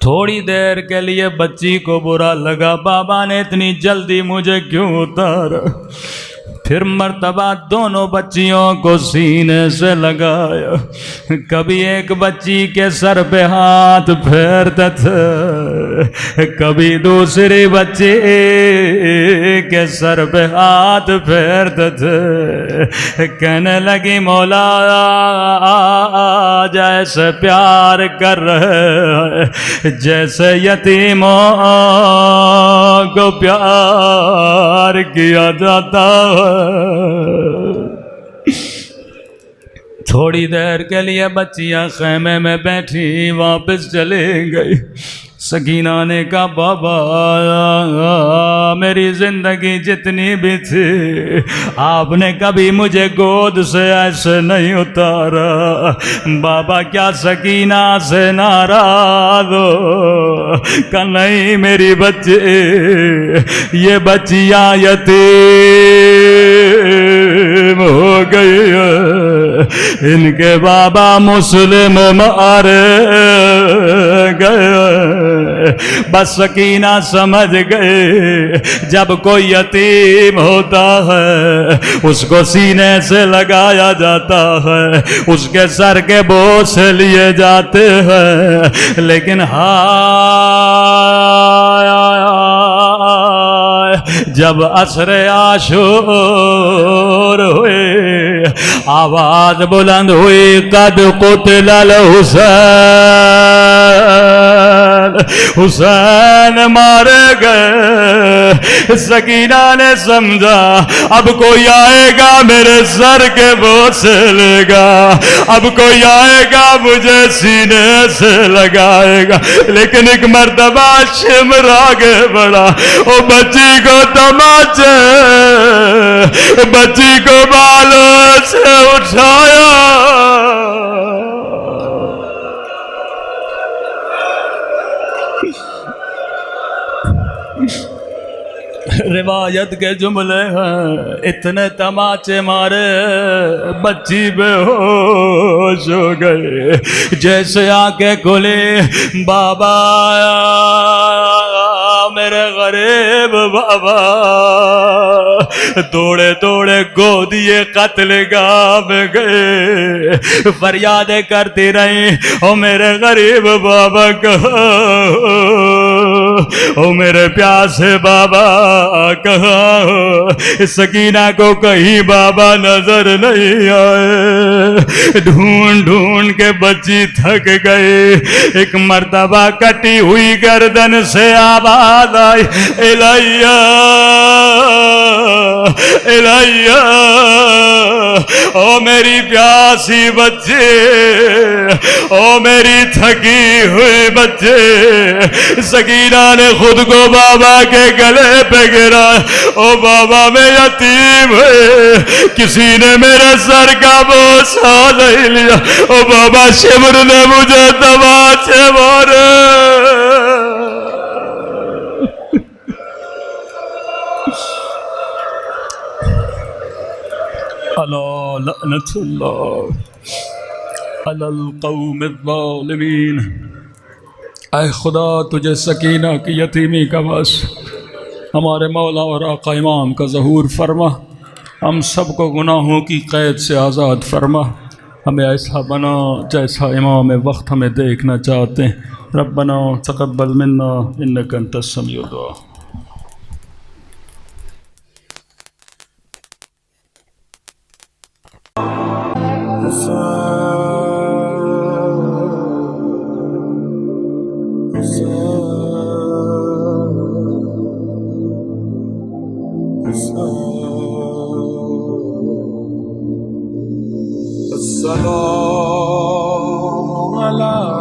تھوڑی دیر کے لیے بچی کو برا لگا، بابا نے اتنی جلدی مجھے کیوں اتارا؟ پھر مرتبہ دونوں بچیوں کو سینے سے لگایا، کبھی ایک بچی کے سر پہ ہاتھ پھیرتے تھے، کبھی دوسری بچی کے سر پہ ہاتھ پھیرتے تھے۔ کہنے لگی مولا جیسے پیار کر رہے جیسے یتیموں کو پیار کیا جاتا ہے۔ تھوڑی دیر کے لیے بچیاں خیمے میں بیٹھی واپس چلے گئی۔ سکینہ نے کہا بابا میری زندگی جتنی بھی تھی آپ نے کبھی مجھے گود سے ایسے نہیں اتارا، بابا کیا سکینہ سے ناراض ہو؟ کہ نہیں میری بچی، یہ بچیاں یتیم ہو گئی ہیں، ان کے بابا مسلم مارے گئے۔ بس سکینہ سمجھ گئے جب کوئی یتیم ہوتا ہے اس کو سینے سے لگایا جاتا ہے، اس کے سر کے بوجھ سے لیے جاتے ہیں، لیکن ہائے جب عصر عاشور ہوئے آواز بلند ہوئی قد قتل الحسین حسین مارے گئے سکینہ نے سمجھا اب کوئی آئے گا میرے سر کے بوسے لے گا اب کوئی آئے گا مجھے سینے سے لگائے گا لیکن ایک مرتبہ شمر آگے بڑھا او بچی کو تماچے بچی کو بالوں سے اٹھایا روایت کے جملے ہیں اتنے تماچے مارے بچی بے ہوش ہو گئے جیسے آنکھیں کھلی بابا میرے غریب بابا دوڑے دوڑے گودیے قتل گاہ میں گئے فریادیں کرتی رہی او میرے غریب بابا کہاں او میرے پیاسے بابا کہاں ہو سکینہ کو کہیں بابا نظر نہیں آئے ڈھونڈ ڈھونڈ کے بچی تھک گئی ایک مرتبہ کٹی ہوئی گردن سے آواز آئی الیہ الیہ او میری پیاسی بچے او میری تھکی ہوئی بچے سکینہ نے خود کو بابا کے گلے پہ گرا او بابا میں یتیم ہے کسی نے میرے سر کا بوسہ نہیں لیا او بابا شمر نے مجھے تماچے مارے اللہ لعنت اللہ علی القوم الظالمین اے خدا تجھے سکینہ کی یتیمی کا بس ہمارے مولا اور آقا امام کا ظہور فرما ہم سب کو گناہوں کی قید سے آزاد فرما ہمیں ایسا بنا جیسا امام وقت ہمیں دیکھنا چاہتے ہیں ربنا تقبل منا انک انت السمیع الدعاء السلام علیکم